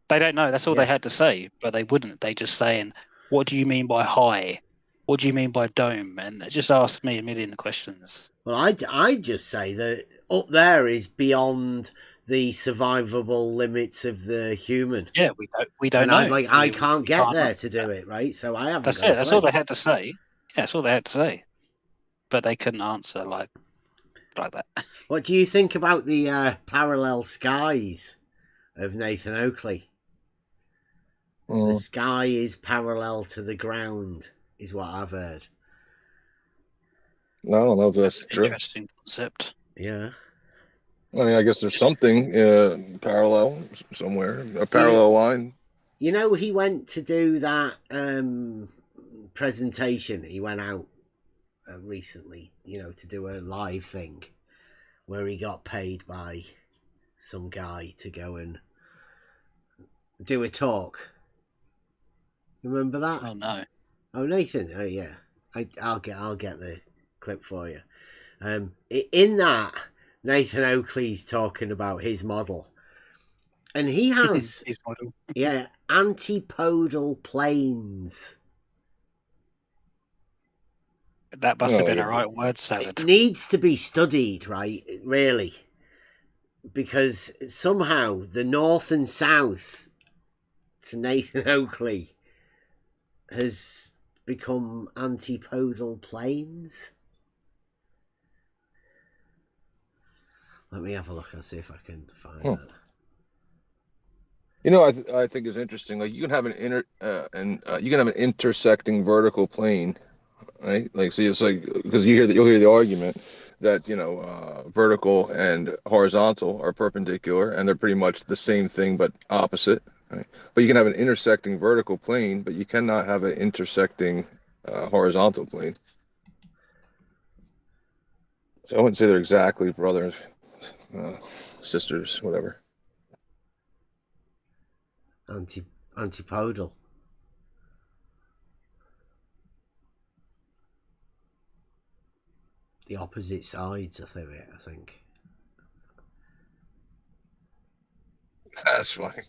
they don't know. That's all Yeah. they had to say. But they wouldn't. They just saying, "What do you mean by high? What do you mean by dome?" And they just asked me a million questions. Well, I just say that up there is beyond the survivable limits of the human. Yeah, we don't And know. I can't We get can't there know. to do it, right? So I haven't That's got it. a That's all clue. they had to say. Yeah, that's all they had to say. But they couldn't answer like that. What do you think about the parallel skies of Nathan Oakley? The sky is parallel to the ground, is what I've heard. I don't know if that's true. Interesting concept. Yeah. I mean, I guess there's something parallel somewhere, a parallel line. You know, he went to do that presentation. He went out recently, to do a live thing where he got paid by some guy to go and do a talk. Remember that? Oh no. Oh, Nathan. Oh yeah. I'll get the clip for you. In that, Nathan Oakley's talking about his model, and he has His model. antipodal planes. That must have been yeah. a right word salad. It needs to be studied, right? Really, because somehow the north and south to Nathan Oakley has become antipodal planes. Let me have a look. I'll see if I can find Hmm. that. You know, I think is interesting. Like you can have you can have an intersecting vertical plane, right? Like, see, it's like because you'll hear the argument that vertical and horizontal are perpendicular and they're pretty much the same thing but opposite, right? But you can have an intersecting vertical plane, but you cannot have an intersecting horizontal plane. So I wouldn't say they're exactly brothers, sisters, whatever. Antipodal. The opposite sides of it, I think. That's funny.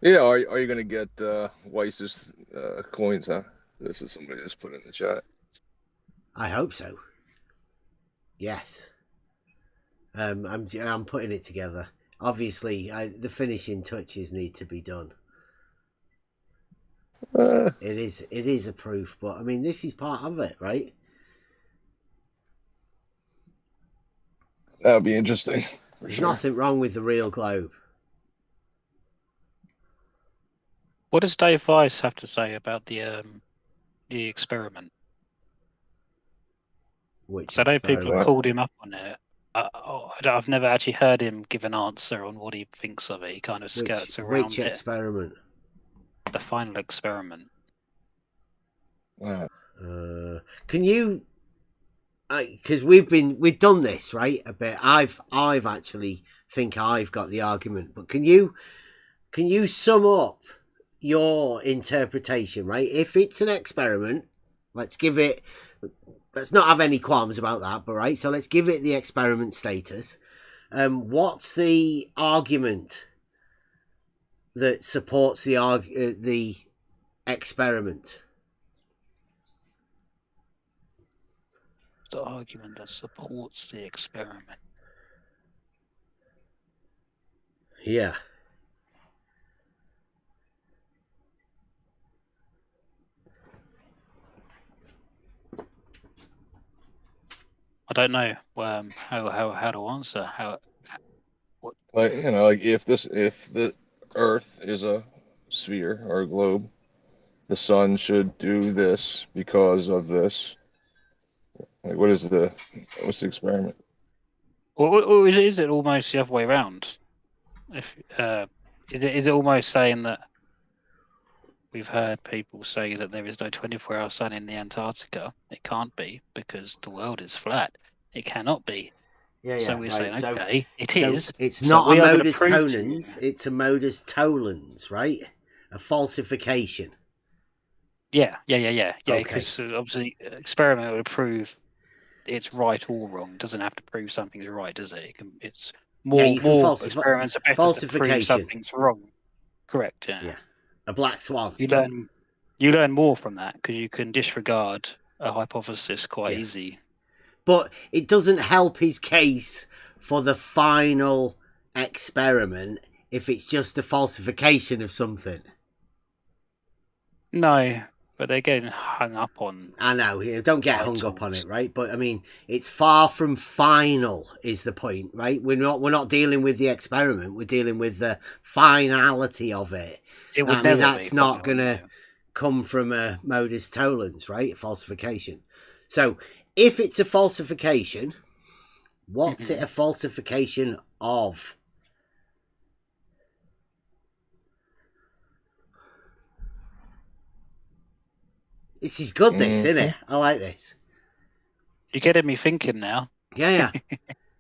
Yeah, are you going to get Weiss's coins, huh? This is somebody just put in the chat. I hope so. Yes. I'm putting it together. Obviously, the finishing touches need to be done. It is a proof, but I mean, this is part of it, right? That would be interesting. There's Sure. nothing wrong with the real globe. What does Dave Weiss have to say about the experiment? Which So I know people have Well, called him up on it. I've never actually heard him give an answer on what he thinks of it. He kind of skirts around which it. experiment? The final experiment. Can you? Because we've done this, right, a bit. I've actually think I've got the argument, but can you sum up your interpretation, right? If it's an experiment, let's not have any qualms about that, but right, so let's give it the experiment status. What's the argument that supports the experiment? The argument that supports the experiment. Yeah. I don't know how to answer what. like like if the Earth is a sphere or a globe, the sun should do this because of this. Like, what's the experiment? Or is it almost the other way around? If is it almost saying that we've heard people say that there is no 24-hour sun in the Antarctica? It can't be because the world is flat. It cannot be. Yeah, So we're right. saying, okay, it so is. It's So not we a are gonna modus prove to ponens, you. it's a modus tollens, right? A falsification. Yeah. Okay. Because obviously, experiment would prove it's right or wrong. It doesn't have to prove something's right, does it? It's more. you can More experiments are better to prove falsification. something's wrong. Correct. Yeah. A black swan. You learn more from that because you can disregard a hypothesis quite easy. But it doesn't help his case for the final experiment if it's just a falsification of something. No, but they're getting hung up on. I know, don't get hung up on it, right? But I mean, it's far from final is the point, right? We're not dealing with the experiment, we're dealing with the finality of it. It would never that's be not gonna come from a modus tollens, right? Falsification. So if it's a falsification, what's it a falsification of? This is good, this, isn't it? I like this. You're getting me thinking now. Yeah.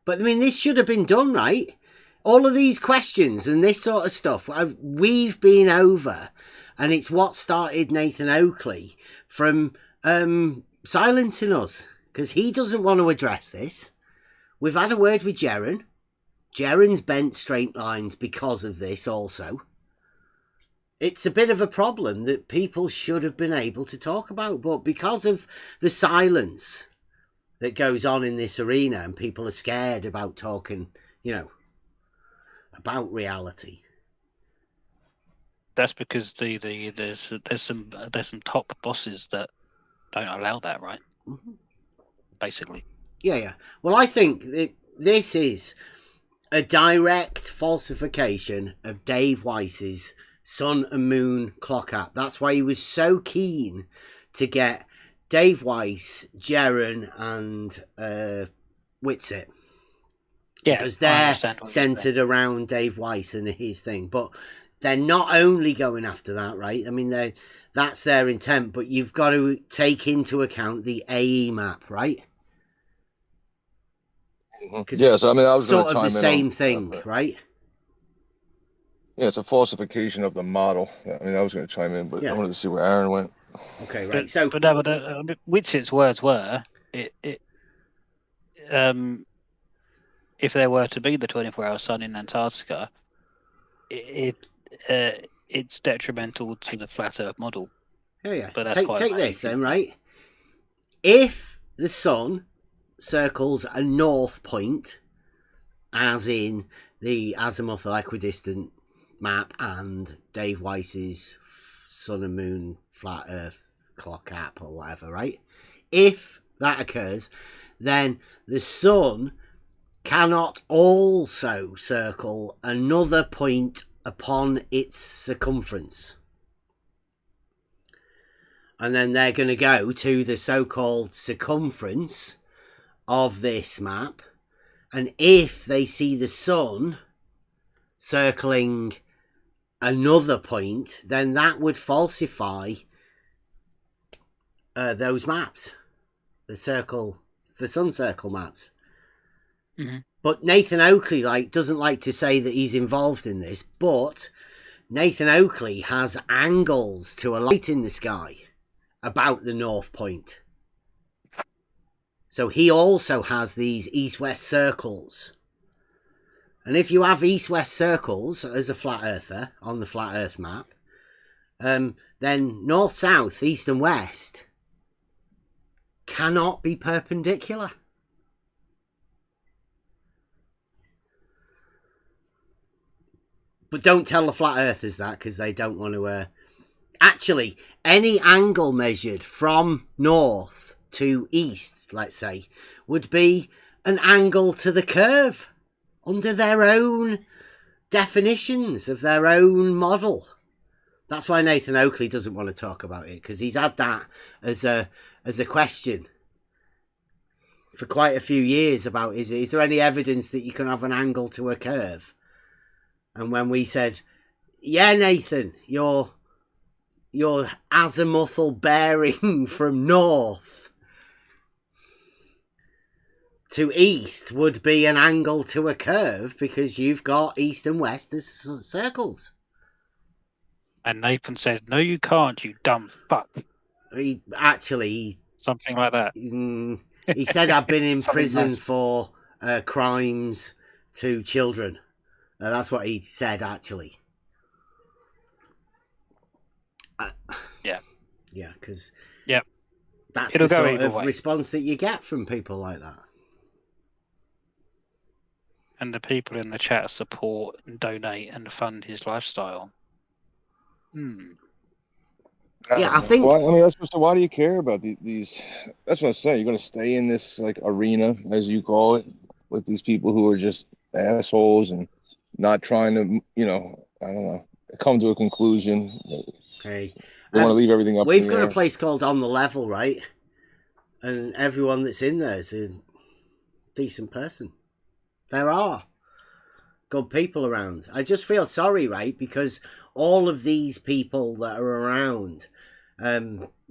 But I mean, this should have been done, right? All of these questions and this sort of stuff, we've been over, and it's what started Nathan Oakley from silencing us, because he doesn't want to address this. We've had a word with Jaren. Jaren's bent straight lines because of this also. It's a bit of a problem that people should have been able to talk about, but because of the silence that goes on in this arena and people are scared about talking, about reality. That's because there's some top bosses that don't allow that, right? Mm-hmm. Basically. Yeah. Well, I think this is a direct falsification of Dave Weiss's Sun and Moon clock app. That's why he was so keen to get Dave Weiss, Jeren, and Whitsitt. Yeah, Because I they're understand what you're saying. centered around Dave Weiss and his thing. But they're not only going after that, right? I mean, that's their intent, but you've got to take into account the AE map, right? Because Yeah, it's so I mean, I was going sort to of the chime in same on thing, right? yeah, it's a falsification of the model. I mean, I was going to chime in, but Yeah. I wanted to see where Aaron went. Okay, right. So, But Witsitt's words were, if there were to be the 24-hour sun in Antarctica, it's detrimental to the flat Earth model. yeah. But that's quite Take vague, this then, isn't it? right? If the sun circles a north point, as in the azimuthal equidistant map and Dave Weiss's Sun and Moon flat Earth clock app or whatever, right? If that occurs, then the sun cannot also circle another point upon its circumference. And then they're going to go to the so-called circumference of this map. And if they see the sun circling another point, then that would falsify those maps. The sun circle maps. Mm-hmm. But Nathan Oakley doesn't like to say that he's involved in this, but Nathan Oakley has angles to a light in the sky about the north point. So he also has these east-west circles. And if you have east-west circles as a flat earther on the flat earth map, then north, south, east and west cannot be perpendicular. But don't tell the flat earthers that, because they don't want to... Actually, any angle measured from north to east, let's say, would be an angle to the curve under their own definitions of their own model. That's why Nathan Oakley doesn't want to talk about it, because he's had that as a question for quite a few years about is there any evidence that you can have an angle to a curve? And when we said, yeah, Nathan, your azimuthal bearing from north to east would be an angle to a curve because you've got east and west as circles. And Nathan said, "No, you can't, you dumb fuck." Something like that. He said I've been in prison nice. for crimes to children. That's what he said, actually. Yeah, because that's It'll the go sort either of way. response that you get from people like that. And the people in the chat support and donate and fund his lifestyle. Yeah, I think. Why, I mean, so why do you care about these? That's what I'm saying. You're going to stay in this arena, as you call it, with these people who are just assholes and not trying to, I don't know, come to a conclusion. Hey, they want to leave everything up. We've got a place called On the Level, right? And everyone that's in there is a decent person. There are good people around. I just feel sorry, right? Because all of these people that are around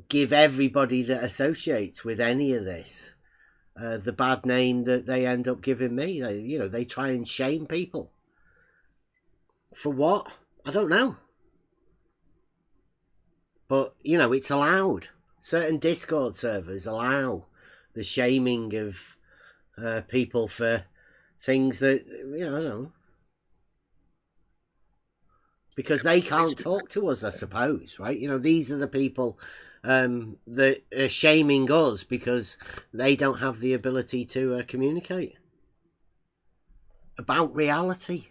give everybody that associates with any of this the bad name that they end up giving me. They try and shame people. For what? I don't know. But, it's allowed. Certain Discord servers allow the shaming of people for things that, I don't know. Because they can't talk to us, I suppose, right? These are the people that are shaming us because they don't have the ability to communicate about reality.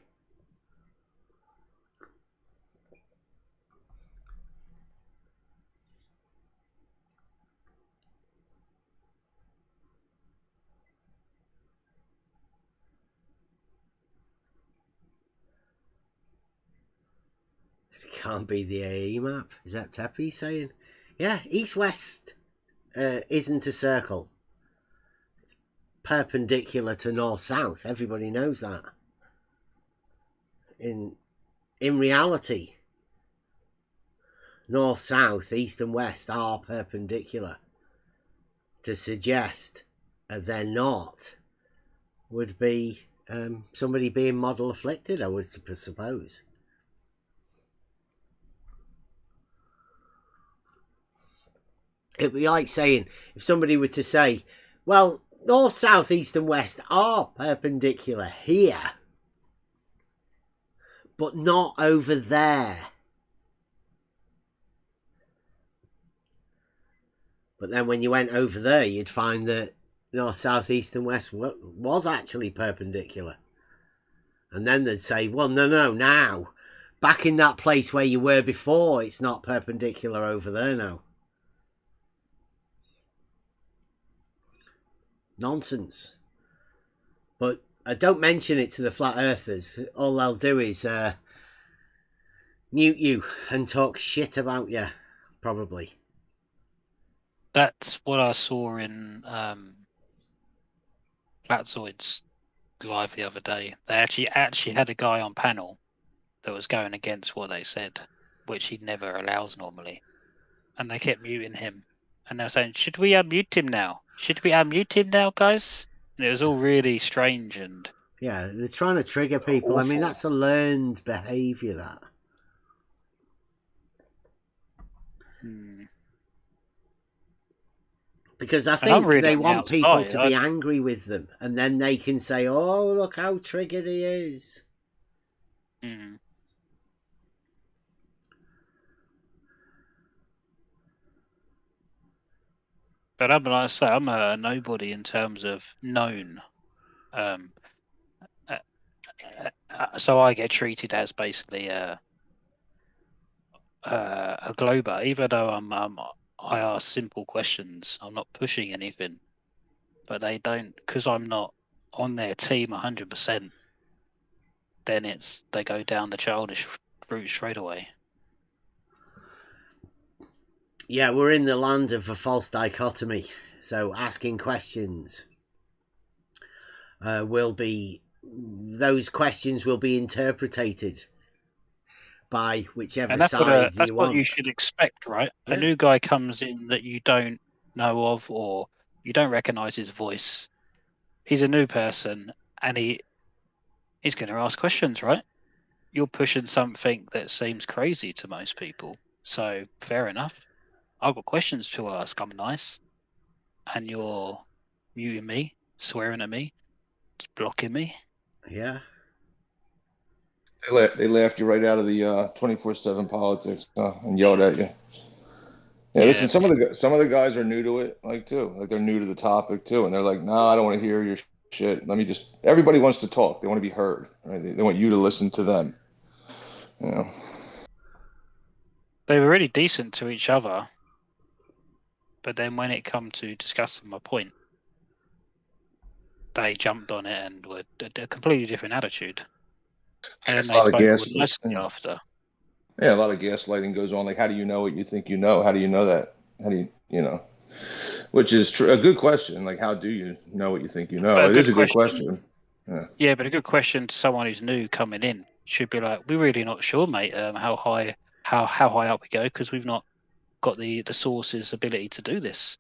It can't be the AE map. Is that Teppy saying? Yeah, east-west isn't a circle. It's perpendicular to north-south. Everybody knows that. In reality, north, south, east and west are perpendicular. To suggest they're not would be somebody being model afflicted, I would suppose. It'd be like saying, if somebody were to say, well, north, south, east and west are perpendicular here, but not over there. But then when you went over there, you'd find that north, south, east and west was actually perpendicular. And then they'd say, well, no, now, back in that place where you were before, it's not perpendicular over there now. Nonsense. But don't mention it to the flat earthers. All they'll do is mute you and talk shit about you, probably. That's what I saw in Flatzoid's live the other day. They actually had a guy on panel that was going against what they said, which he never allows normally. And they kept muting him. And they were saying, should we unmute him now? Should we unmute him now, guys? And it was all really strange and... Yeah, they're trying to trigger people. Awful. I mean, that's a learned behaviour, that. Because I think really they want people outside, to be angry with them. And then they can say, oh, look how triggered he is. Mm. But like I say, I'm a nobody in terms of known. So I get treated as basically a glober, even though I ask simple questions. I'm not pushing anything, but they don't, because I'm not on their team 100%. Then they go down the childish route straight away. Yeah, we're in the land of a false dichotomy. So asking questions those questions will be interpreted by whichever side That's you what want. you should expect, right? Yeah. A new guy comes in that you don't know of or you don't recognize his voice. He's a new person and he's going to ask questions, right? You're pushing something that seems crazy to most people. So fair enough. I've got questions to ask. I'm nice. And you're muting me, swearing at me, blocking me. Yeah. They laughed you right out of the 24/7 politics and yelled at you. Yeah, listen. Some of the guys are new to it, like they're new to the topic too, and they're like, "No, I don't want to hear your shit. Everybody wants to talk. They want to be heard. Right? They want you to listen to them. You know." They were really decent to each other, but then when it come to discussing my point, they jumped on it and were a completely different attitude. And then they spoke nicely after. Yeah, a lot of gaslighting goes on. Like, how do you know what you think you know? How do you know that? How do you know? Which is a good question. Like, how do you know what you think you know? It is a good question. Yeah, but a good question to someone who's new coming in should be like, we're really not sure, mate, how high up we go, because we've not got the sources ability to do this.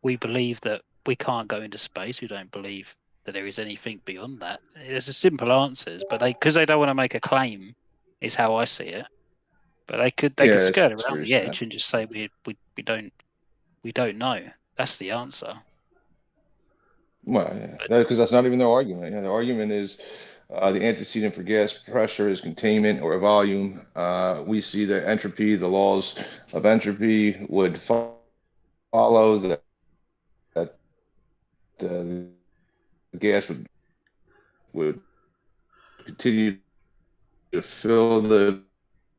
We believe that we can't go into space. We don't believe that there is anything beyond that. There's a simple answers, but because they don't want to make a claim, is how I see it. But they could skirt around the edge and just say we don't know. That's the answer. Well, yeah, because that's not even their argument. Yeah, their argument is the antecedent for gas pressure is containment or volume. We see that entropy, the laws of entropy, would follow that the gas would continue to fill the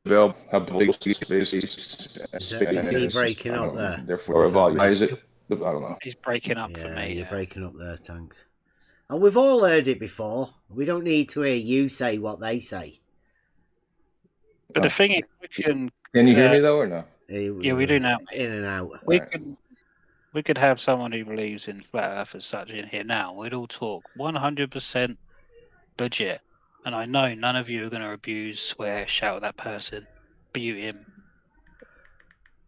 valve. How big space? Is he breaking up there? Therefore, volume. Why is it? I don't know. He's breaking up for me. You're breaking up there, Tanks. And we've all heard it before. We don't need to hear you say what they say. But the thing is, we can. Can you hear me though, or no? Yeah, we do now. In and out. We Right. can. We could have someone who believes in flat Earth as such in here now. We'd all talk 100% legit, and I know none of you are going to abuse, swear, shout at that person, abuse him.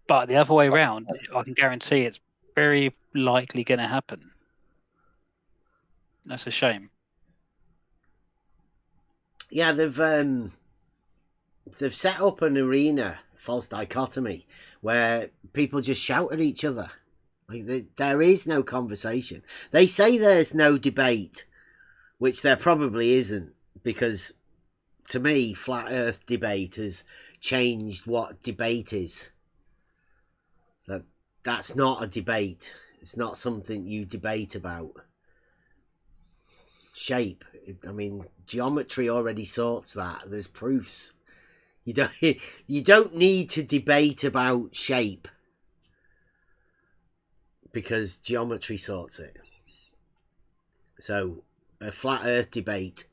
But the other way around, I can guarantee it's very likely going to happen. That's a shame. Yeah, they've set up an arena, false dichotomy, where people just shout at each other. Like there is no conversation. They say there's no debate, which there probably isn't, because to me, flat Earth debate has changed what debate is. That's not a debate. It's not something you debate about. Shape. I mean, geometry already sorts that. There's proofs. You don't need to debate about shape, because geometry sorts it. So a flat Earth debate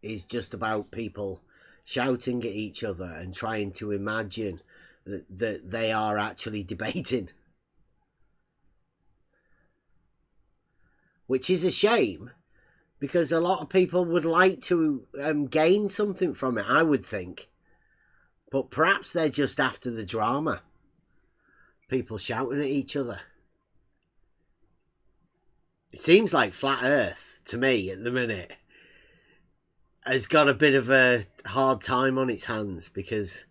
is just about people shouting at each other and trying to imagine that they are actually debating. Which is a shame, because a lot of people would like to gain something from it, I would think. But perhaps they're just after the drama. People shouting at each other. It seems like flat Earth, to me, at the minute, has got a bit of a hard time on its hands, because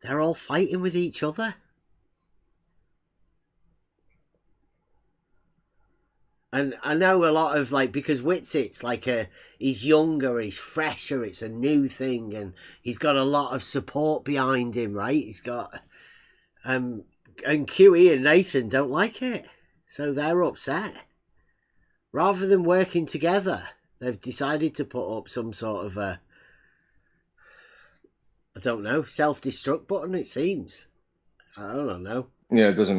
they're all fighting with each other. And I know a lot of, like, because Whitsit's he's younger, he's fresher, it's a new thing, and he's got a lot of support behind him, right? He's got, and QE and Nathan don't like it, so they're upset. Rather than working together, they've decided to put up some sort of I don't know, self-destruct button, it seems. I don't know. Yeah, it doesn't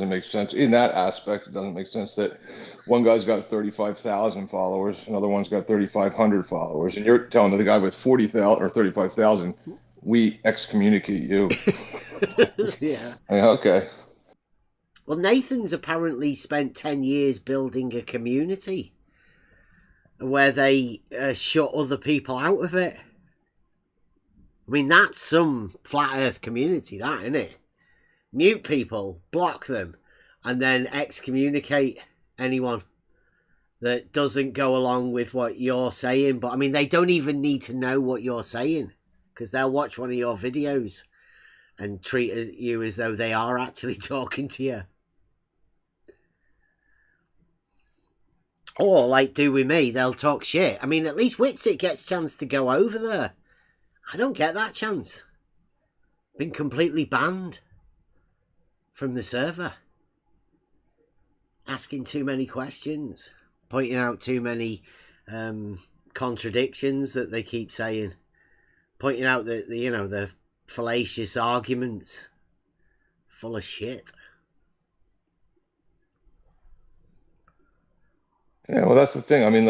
make sense in that aspect. It doesn't make sense that one guy's got 35,000 followers, another one's got 3,500 followers, and you're telling the guy with 40,000 or 35,000, we excommunicate you. Yeah. Okay. Well, Nathan's apparently spent 10 years building a community where they shut other people out of it. I mean, that's some flat Earth community, that, isn't it? Mute people, block them, and then excommunicate anyone that doesn't go along with what you're saying. But I mean, they don't even need to know what you're saying, because they'll watch one of your videos and treat you as though they are actually talking to you. Or, like do with me, they'll talk shit. I mean, at least Witsit gets a chance to go over there. I don't get that chance. Been completely banned from the server. Asking too many questions. Pointing out too many contradictions that they keep saying. Pointing out the fallacious arguments. Full of shit. Yeah, well, that's the thing. I mean,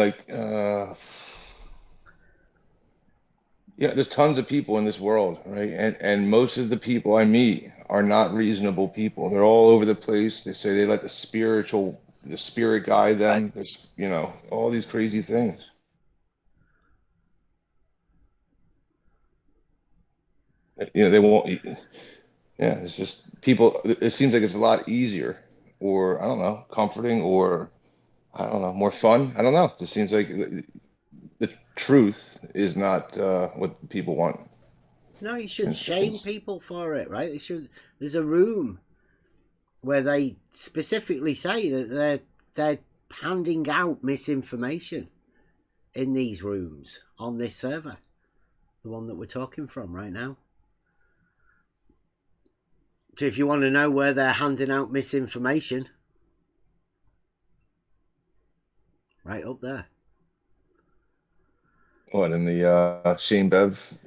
there's tons of people in this world, right? And most of the people I meet are not reasonable people. They're all over the place. They say they let the spirit guide them. There's, all these crazy things. They won't. Yeah, it's just people. It seems like it's a lot easier, or I don't know, comforting, or I don't know, more fun. I don't know. It seems like the truth is not what people want. No, you should shame people for it, right? There's a room where they specifically say that they're handing out misinformation in these rooms on this server, the one that we're talking from right now. So if you want to know where they're handing out misinformation, right up there. What, in the Shane Bev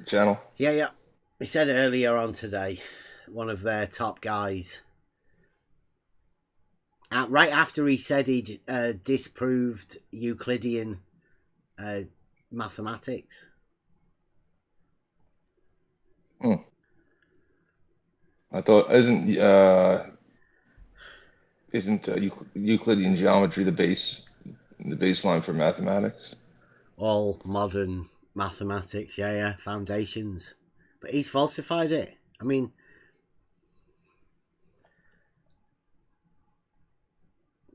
channel? Yeah. He said earlier on today, one of their top guys, right after he said he'd disproved Euclidean mathematics. I thought isn't Euclidean geometry the baseline for mathematics? All modern mathematics, yeah, foundations. But he's falsified it. I mean,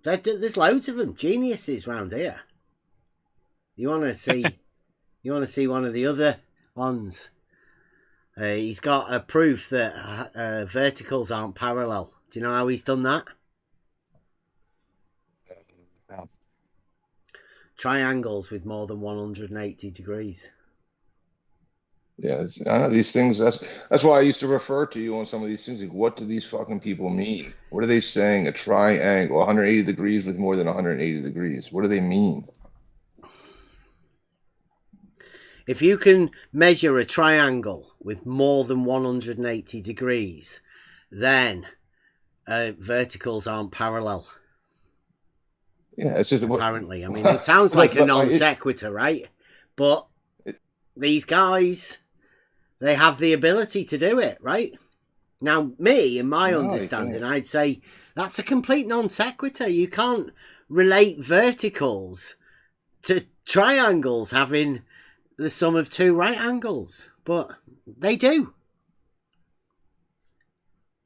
there's loads of them, geniuses round here. You want to see? You want to see one of the other ones? He's got a proof that verticals aren't parallel. Do you know how he's done that? No. Triangles with more than 180 degrees. Yeah, I know these things. That's why I used to refer to you on some of these things. Like, what do these fucking people mean? What are they saying? A triangle, 180 degrees with more than 180 degrees. What do they mean? If you can measure a triangle with more than 180 degrees, then verticals aren't parallel. Yeah, it's just apparently. I mean, it sounds like a non sequitur, right? But these guys, they have the ability to do it, right? Now, me, in my understanding, I'd say that's a complete non sequitur. You can't relate verticals to triangles having the sum of two right angles, but they do.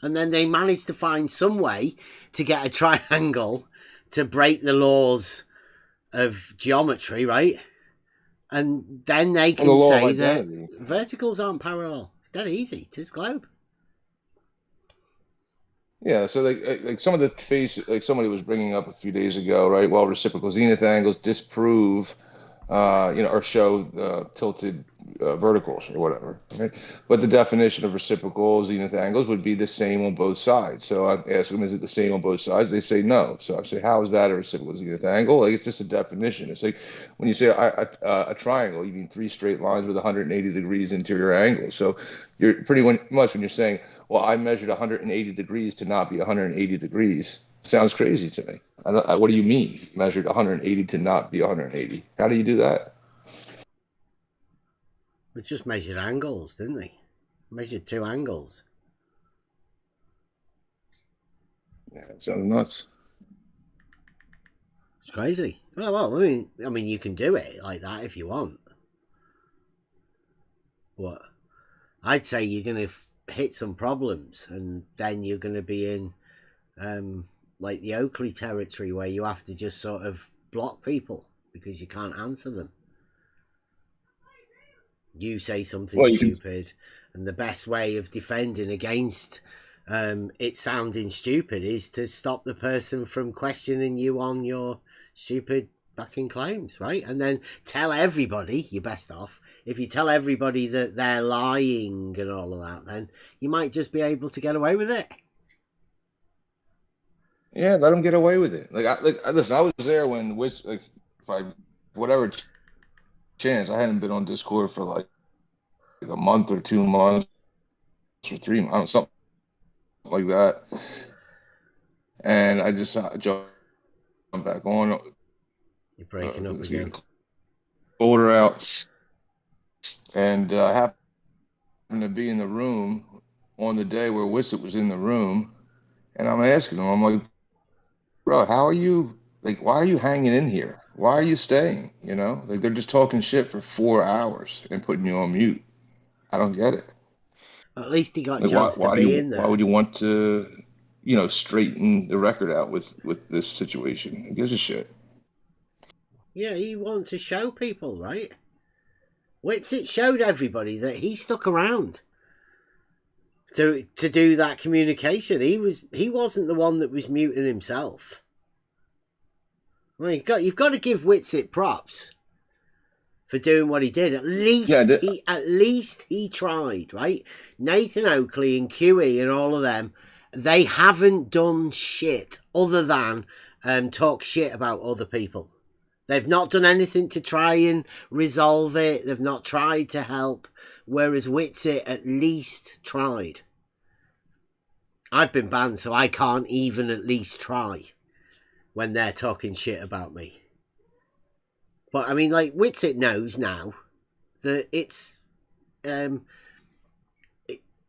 And then they manage to find some way to get a triangle to break the laws of geometry, right? And then they can say that verticals aren't parallel. It's dead easy. It is globe. Yeah, so like some of the face, like somebody was bringing up a few days ago, right? Well, reciprocal zenith angles disprove, or show tilted verticals or whatever, right? But the definition of reciprocal zenith angles would be the same on both sides. So I ask them, is it the same on both sides? They say no. So I say, how is that a reciprocal zenith angle? Like, it's just a definition. It's like when you say a triangle, you mean three straight lines with 180 degrees interior angle. So you're pretty much when you're saying, well, I measured 180 degrees to not be 180 degrees. Sounds crazy to me. What do you mean, measured 180 to not be 180? How do you do that? It's just measured angles, didn't they? Measured two angles. Yeah, it sounds nuts. It's crazy. Well, I mean, you can do it like that if you want. What? I'd say you're going to hit some problems, and then you're going to be in like the Oakley territory where you have to just sort of block people because you can't answer them. You say something stupid, and the best way of defending against it sounding stupid is to stop the person from questioning you on your stupid backing claims, right? And then tell everybody, you're best off, if you tell everybody that they're lying and all of that, then you might just be able to get away with it. Yeah, let them get away with it. Listen, I was there when whatever chance, I hadn't been on Discord for like a month or 2 months or 3 months, something like that. And I just jumped back on. You're breaking up again. Order out, and I happened to be in the room on the day where Witsit was in the room, and I'm asking him, I'm like, bro, how are you? Like, why are you hanging in here? Why are you staying? You know, like they're just talking shit for 4 hours and putting you on mute. I don't get it. At least he got a chance to be in there. Why would you want to, straighten the record out with this situation? Who gives a shit? Yeah, he wanted to show people, right? Witsit showed everybody that he stuck around to do that communication. He wasn't the one that was muting himself. Well, you've got to give Witsit props for doing what he did. At least he tried, right? Nathan Oakley and QE and all of them, they haven't done shit other than talk shit about other people. They've not done anything to try and resolve it. They've not tried to help, whereas Witsit at least tried. I've been banned, so I can't even at least try when they're talking shit about me. But I mean, like, Witsit knows now that it's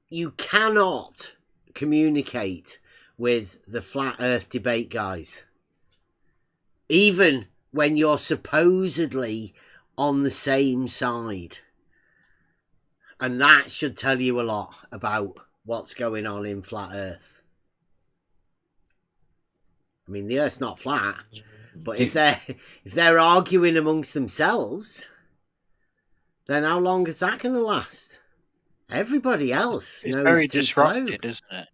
you cannot communicate with the flat earth debate guys, even when you're supposedly on the same side. And that should tell you a lot about what's going on in flat earth. I mean, the earth's not flat, but if they're arguing amongst themselves, then how long is that going to last? Everybody else It's knows very his disrupted, globe. isn't it?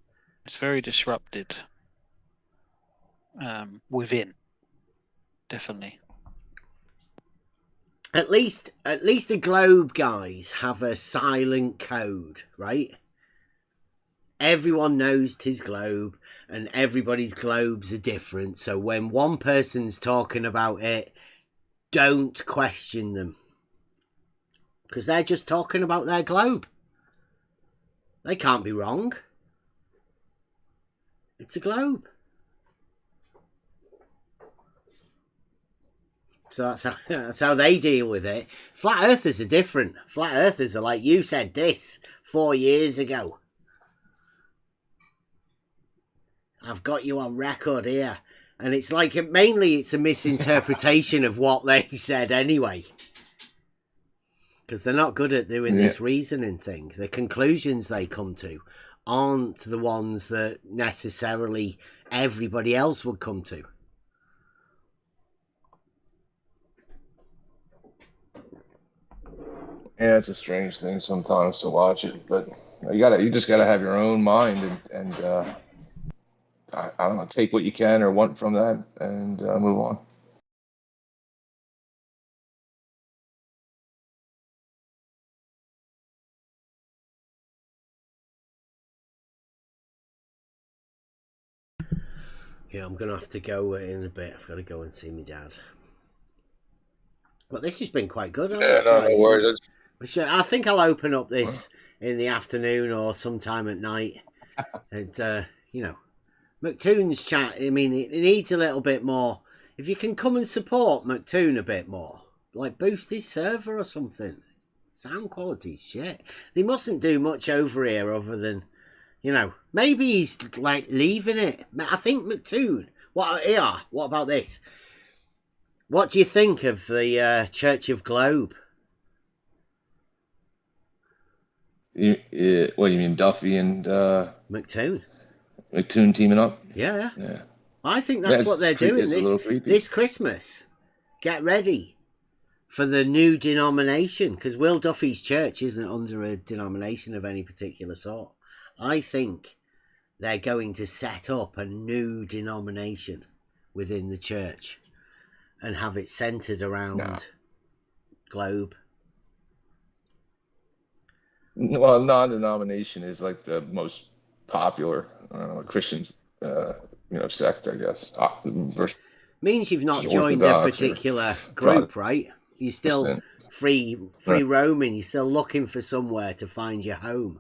It's very disrupted within, definitely. At least the globe guys have a silent code, right? Everyone knows his globe, and everybody's globes are different. So when one person's talking about it, don't question them, because they're just talking about their globe. They can't be wrong. It's a globe. So that's how they deal with it. Flat earthers are different. Flat earthers are like, you said this 4 years ago. I've got you on record here. And it's like, mainly it's a misinterpretation of what they said anyway. Because they're not good at doing this reasoning thing. The conclusions they come to aren't the ones that necessarily everybody else would come to. Yeah, it's a strange thing sometimes to watch it, but you just gotta have your own mind and I don't know, take what you can or want from that and move on. Yeah, I'm going to have to go in a bit. I've got to go and see my dad. But this has been quite good, hasn't it, guys? No worries. I think I'll open up this in the afternoon or sometime at night. And, McToon's chat, I mean, it needs a little bit more. If you can come and support McToon a bit more, like boost his server or something. Sound quality shit. They mustn't do much over here other than, maybe he's like leaving it. I think McToon. What about this? What do you think of the Church of Globe? What do you mean, Duffy and McToon teaming up? Yeah. Yeah. I think that's what they're doing this Christmas. Get ready for the new denomination, because Will Duffy's church isn't under a denomination of any particular sort. I think they're going to set up a new denomination within the church and have it centered around globe. Well, non-denomination is like the most popular Christian, sect, I guess. Means you've not joined a particular group, right? You're still free roaming. You're still looking for somewhere to find your home.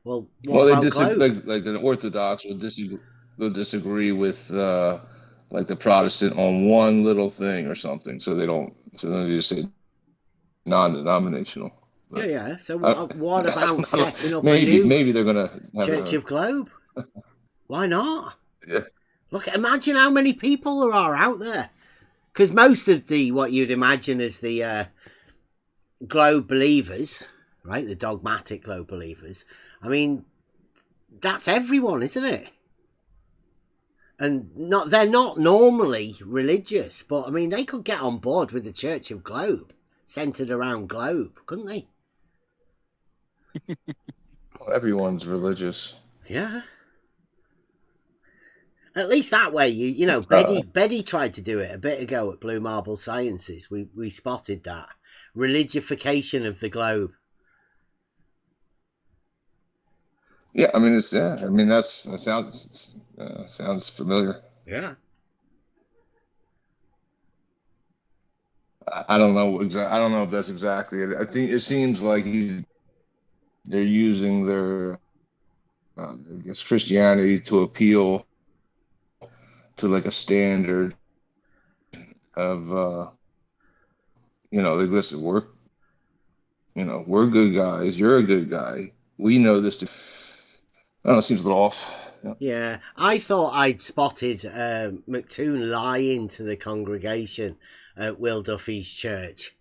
Well, they disagree, like the Orthodox will disagree with like the Protestant on one little thing or something, so then they just say non-denominational. But yeah. So what about setting up maybe they're gonna have Church of Globe? Why not? Yeah. Look, imagine how many people there are out there. Because most of what you'd imagine as the globe believers, right? The dogmatic globe believers. I mean, that's everyone, isn't it? And they're not normally religious, but I mean, they could get on board with the Church of Globe, centered around globe, couldn't they? Well, everyone's religious. Yeah. At least that way, Betty tried to do it a bit ago at Blue Marble Sciences. We spotted that religification of the globe. Yeah, I mean that sounds familiar. Yeah. I don't know I don't know if that's exactly it. I think it seems like they're using their I guess Christianity to appeal to like a standard of like, listen, we're good guys, you're a good guy, we know this I don't know, it seems a little off. Yeah. Yeah, I thought I'd spotted McToon lying to the congregation at Will Duffy's church,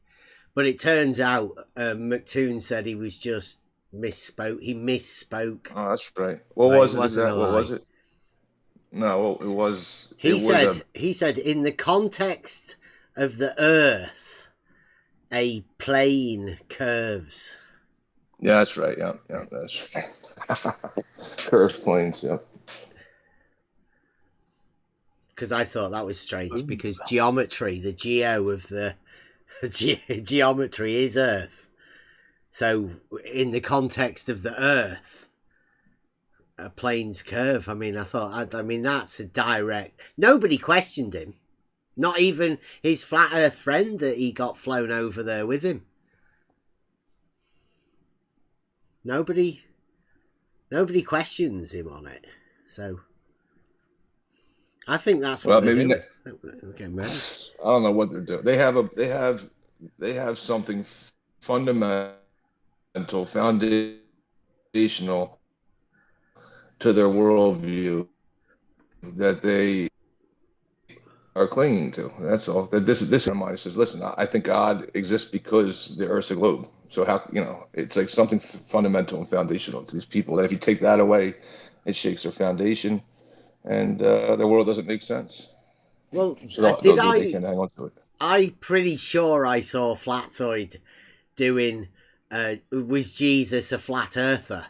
but it turns out McToon said he was just misspoke. He misspoke. Oh, that's right. What Right, was it it wasn't a exactly? What was lie. it? No, well, it was. It He would have. said in the context of the Earth, a plane curves. Yeah, that's right. Yeah, yeah, that's right. Curved planes. Yeah. Because I thought that was strange. Because geometry, the geo of the geometry is Earth. So in the context of the Earth, a plane's curve. I mean, I mean that's a direct. Nobody questioned him. Not even his flat Earth friend that he got flown over there with him. Nobody questions him on it. So I think that's what Well, they're maybe. doing. Okay, man. I don't know what they're doing. They have something fundamental, foundational to their worldview that they are clinging to. That's all. That this in mind says, listen, I think God exists because the Earth's a globe. So how it's like something fundamental and foundational to these people. That if you take that away, it shakes their foundation, and their world doesn't make sense. Well, So did they can hang on to it. I'm pretty sure I saw Flatzoid doing. Was Jesus a flat earther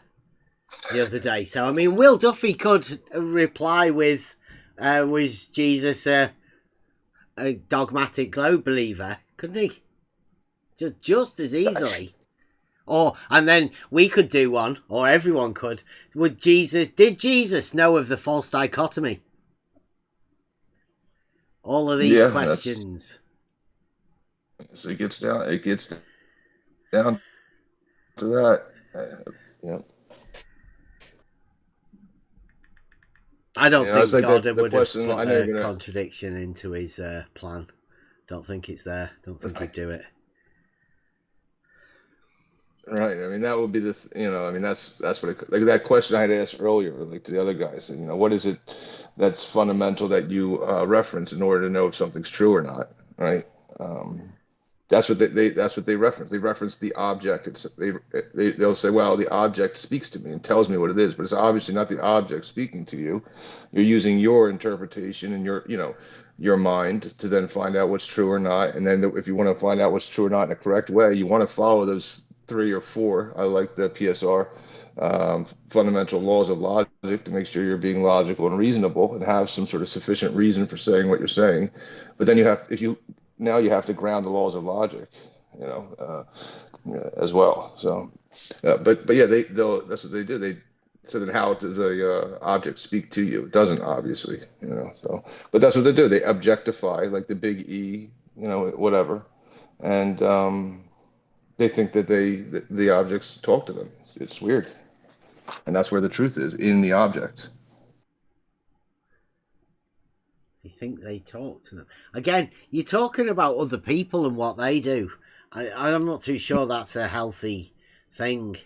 the other day? So I mean, Will Duffy could reply with, "Was Jesus a dogmatic globe believer?" Couldn't he? Just as easily. And then we could do one, or everyone could. Did Jesus know of the false dichotomy? All of these questions. So it gets down to that. Yeah. I don't think like God the would have question, put I know a you're gonna, contradiction into his plan. Don't think it's there. Don't think he'd do it. right. I mean, that would be I mean, that's what like that question I had asked earlier, like to the other guys. What is it that's fundamental that you reference in order to know if something's true or not, right? That's what that's what they reference. They reference the object. They'll say, well, the object speaks to me and tells me what it is, but it's obviously not the object speaking to you. You're using your interpretation and your mind to then find out what's true or not. And then if you want to find out what's true or not in a correct way, you want to follow those 3 or 4. I like the PSR fundamental laws of logic to make sure you're being logical and reasonable and have some sort of sufficient reason for saying what you're saying. But then you have to ground the laws of logic, as well. So, but yeah, that's what they do. So then how does a object speak to you? It doesn't, obviously, so, but that's what they do. They objectify, like the big E, whatever. And they think that the objects talk to them. It's weird. And that's where the truth is, in the object. You think they talk to them? Again, you're talking about other people and what they do. I'm not too sure that's a healthy thing.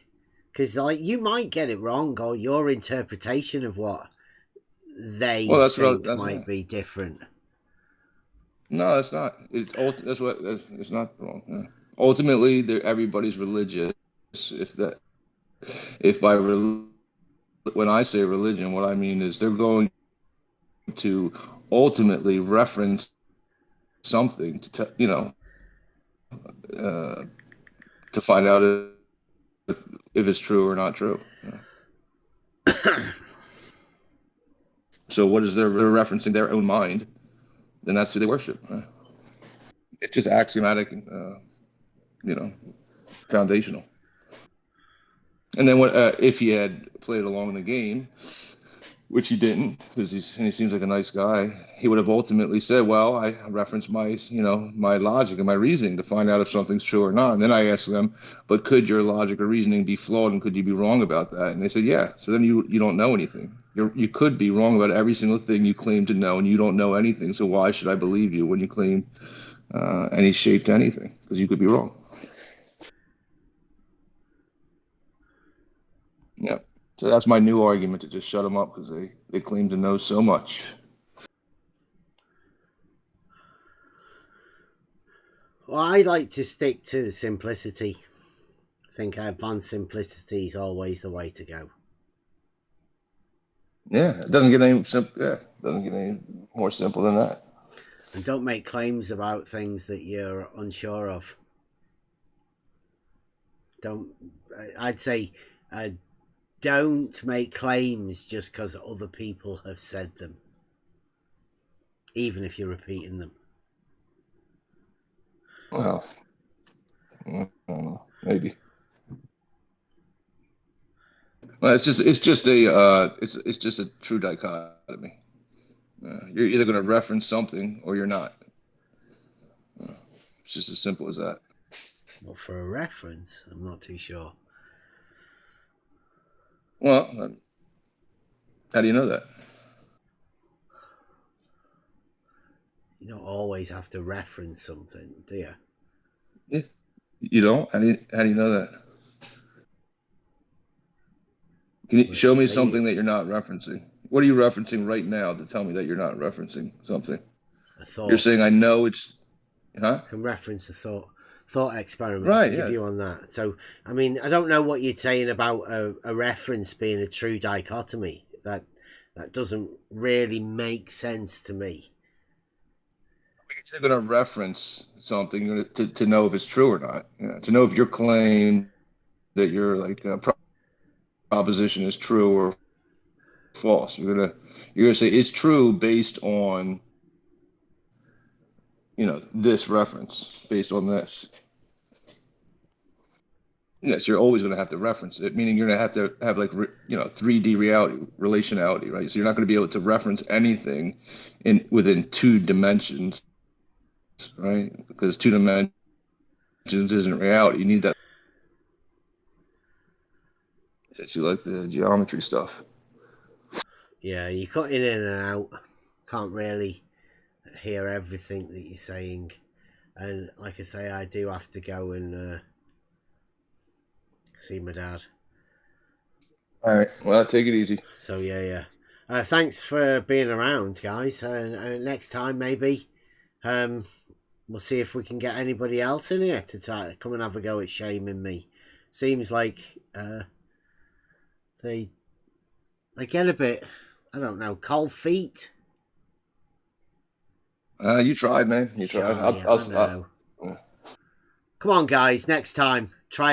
Because you might get it wrong, or your interpretation of what they think might be different. No, that's not. It's not wrong. Yeah. Ultimately, everybody's religious. When I say religion, what I mean is they're going to ultimately reference something to find out if it's true or not true. Yeah. So what is they're referencing their own mind, then that's who they worship. It's just axiomatic, foundational. And then if he had played along the game, which he didn't, because he seems like a nice guy, he would have ultimately said, well, I reference my logic and my reasoning to find out if something's true or not. And then I asked them, but could your logic or reasoning be flawed, and could you be wrong about that? And they said, yeah. So then you don't know anything. You could be wrong about every single thing you claim to know, and you don't know anything. So why should I believe you when you claim any shape to anything? Because you could be wrong. Yeah. So that's my new argument, to just shut them up because they claim to know so much. Well, I like to stick to the simplicity. I think advanced simplicity is always the way to go. Yeah, it doesn't get any simple. Yeah, it doesn't get any more simple than that. And don't make claims about things that you're unsure of. I'd say don't make claims just because other people have said them, even if you're repeating them. Well, I don't know, maybe. Well, it's just a true dichotomy. You're either going to reference something or you're not. It's just as simple as that. But for a reference, I'm not too sure. Well, how do you know that? You don't always have to reference something, do you? Yeah, you don't. How do you know that? Can you show me something that you're not referencing? What are you referencing right now to tell me that you're not referencing something? A thought. You're saying I know it's, huh? I can reference a thought experiment. Right, I can give you on that. So, I mean, I don't know what you're saying about a reference being a true dichotomy. That doesn't really make sense to me. You're going to reference something to know if it's true or not. To know if your claim that your like proposition is true or false. You're gonna say it's true based on this reference, based on this. Yes, you're always going to have to reference it, meaning you're going to have like 3D reality, relationality, right? So you're not going to be able to reference anything within 2 dimensions, right? Because 2 dimensions isn't reality. You need that. That you like the geometry stuff. Yeah, you're cutting in and out. Can't really hear everything that you're saying. And like I say, I do have to go and see my dad. All right. Well, take it easy. So yeah. Thanks for being around, guys. And next time maybe we'll see if we can get anybody else in here to try to come and have a go at shaming me. Seems like they get a bit, I don't know, cold feet. You tried, man. You tried. I know. Come on, guys. Next time, try